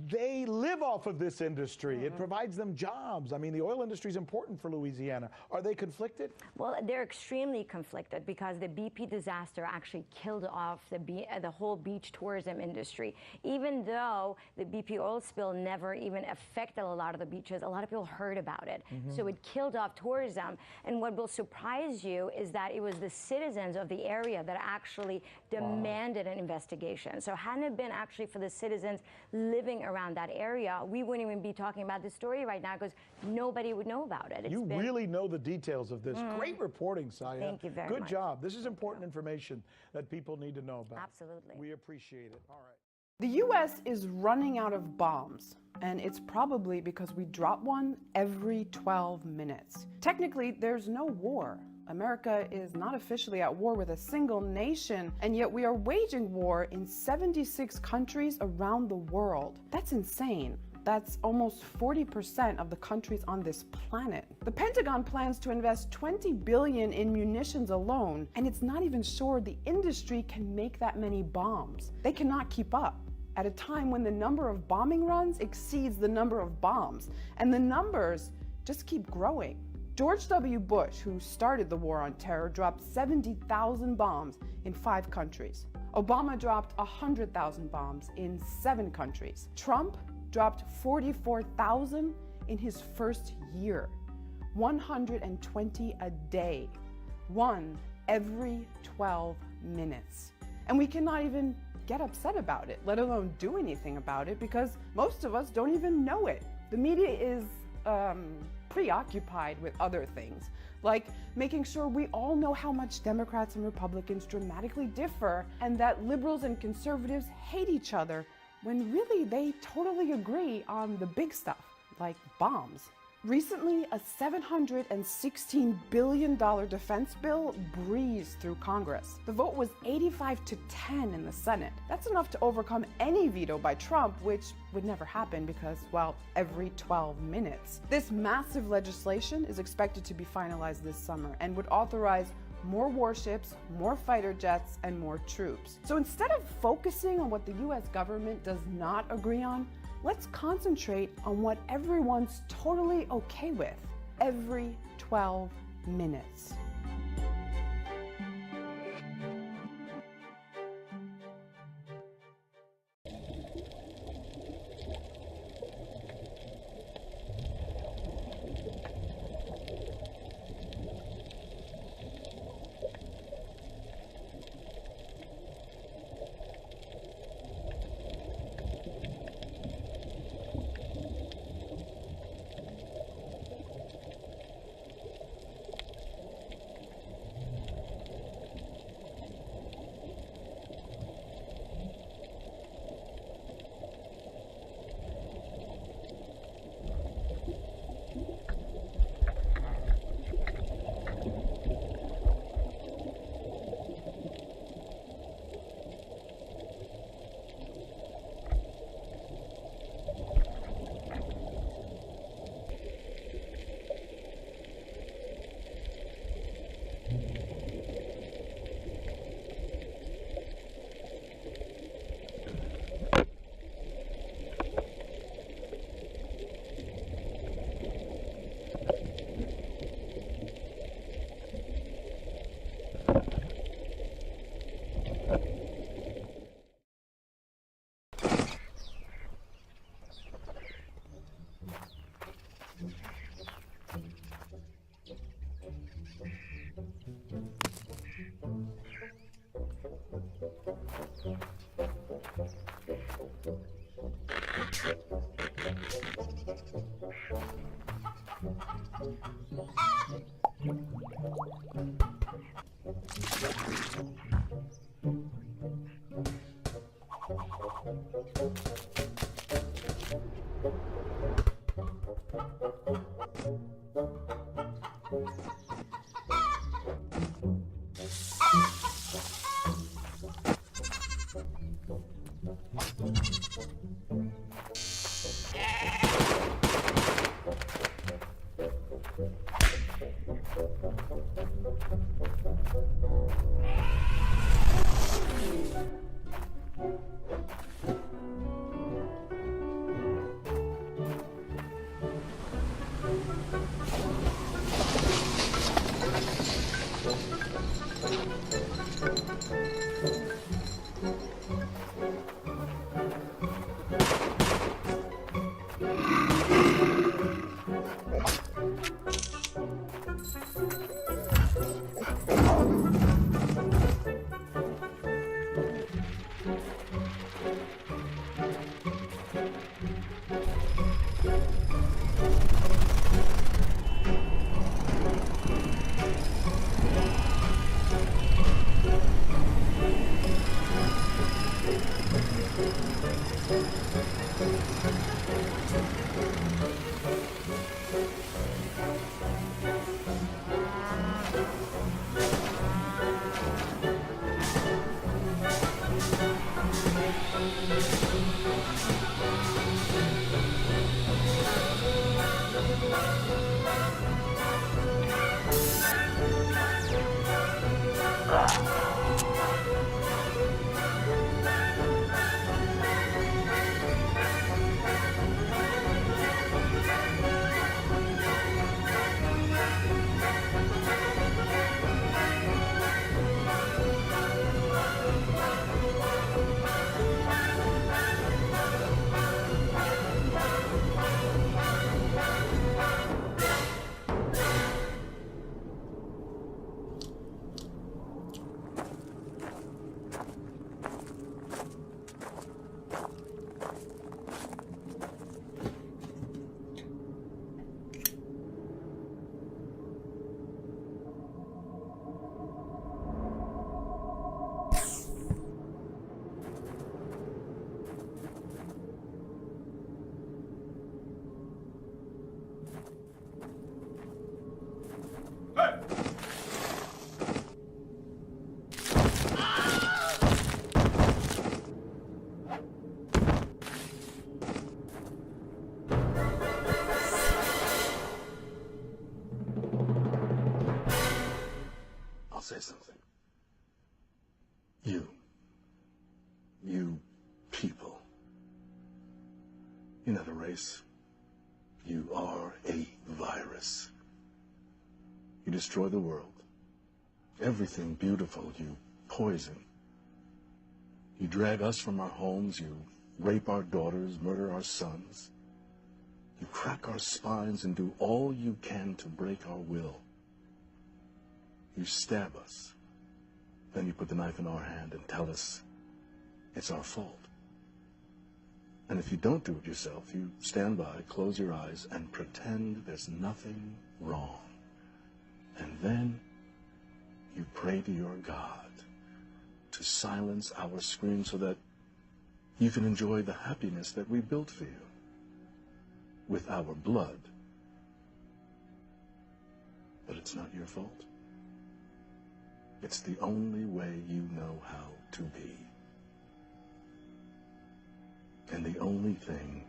They live off of this industry. It provides them jobs. I mean, the oil industry is important for Louisiana. Are they conflicted? Well, they're extremely conflicted because the BP disaster actually killed off the whole beach tourism industry. Even though the BP oil spill never even affected a lot of the beaches, a lot of people heard about it. So it killed off tourism. And what will surprise you is that it was the citizens of the area that actually demanded an investigation. So hadn't it been actually for the citizens living around that area, we wouldn't even be talking about this story right now because nobody would know about it. You really know the details of this. Great reporting, Saya. Thank you very much. Good job. This is important information that people need to know about. Absolutely. We appreciate it. All right. The U.S. is running out of bombs, and it's probably because we drop one every 12 minutes. Technically, there's no war. America is not officially at war with a single nation, and yet we are waging war in 76 countries around the world. That's insane. That's almost 40% of the countries on this planet. The Pentagon plans to invest $20 billion in munitions alone, and it's not even sure the industry can make that many bombs. They cannot keep up at a time when the number of bombing runs exceeds the number of bombs, and the numbers just keep growing. George W. Bush, who started the war on terror, dropped 70,000 bombs in 5 countries. Obama dropped 100,000 bombs in 7 countries. Trump dropped 44,000 in his first year. 120 a day. 1 every 12 minutes. And we cannot even get upset about it, let alone do anything about it, because most of us don't even know it. The media is preoccupied with other things, like making sure we all know how much Democrats and Republicans dramatically differ and that liberals and conservatives hate each other, when really they totally agree on the big stuff, like bombs. Recently, a $716 billion defense bill breezed through Congress. The vote was 85-10 in the Senate. That's enough to overcome any veto by Trump, which would never happen because, well, every 12 minutes. This massive legislation is expected to be finalized this summer and would authorize more warships, more fighter jets, and more troops. So instead of focusing on what the US government does not agree on, let's concentrate on what everyone's totally okay with every 12 minutes. say something. You people, you're not a race. You are a virus. You destroy the world. Everything beautiful you poison. You drag us from our homes. You rape our daughters, murder our sons. You crack our spines and do all you can to break our will. You stab us. Then you put the knife in our hand and tell us it's our fault. And if you don't do it yourself, you stand by, close your eyes, and pretend there's nothing wrong. And then you pray to your God to silence our screams so that you can enjoy the happiness that we built for you with our blood. But it's not your fault. It's the only way you know how to be. And the only thing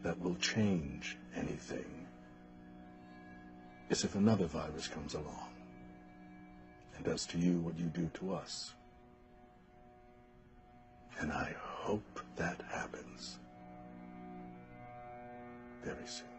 that will change anything is if another virus comes along and does to you what you do to us. And I hope that happens very soon.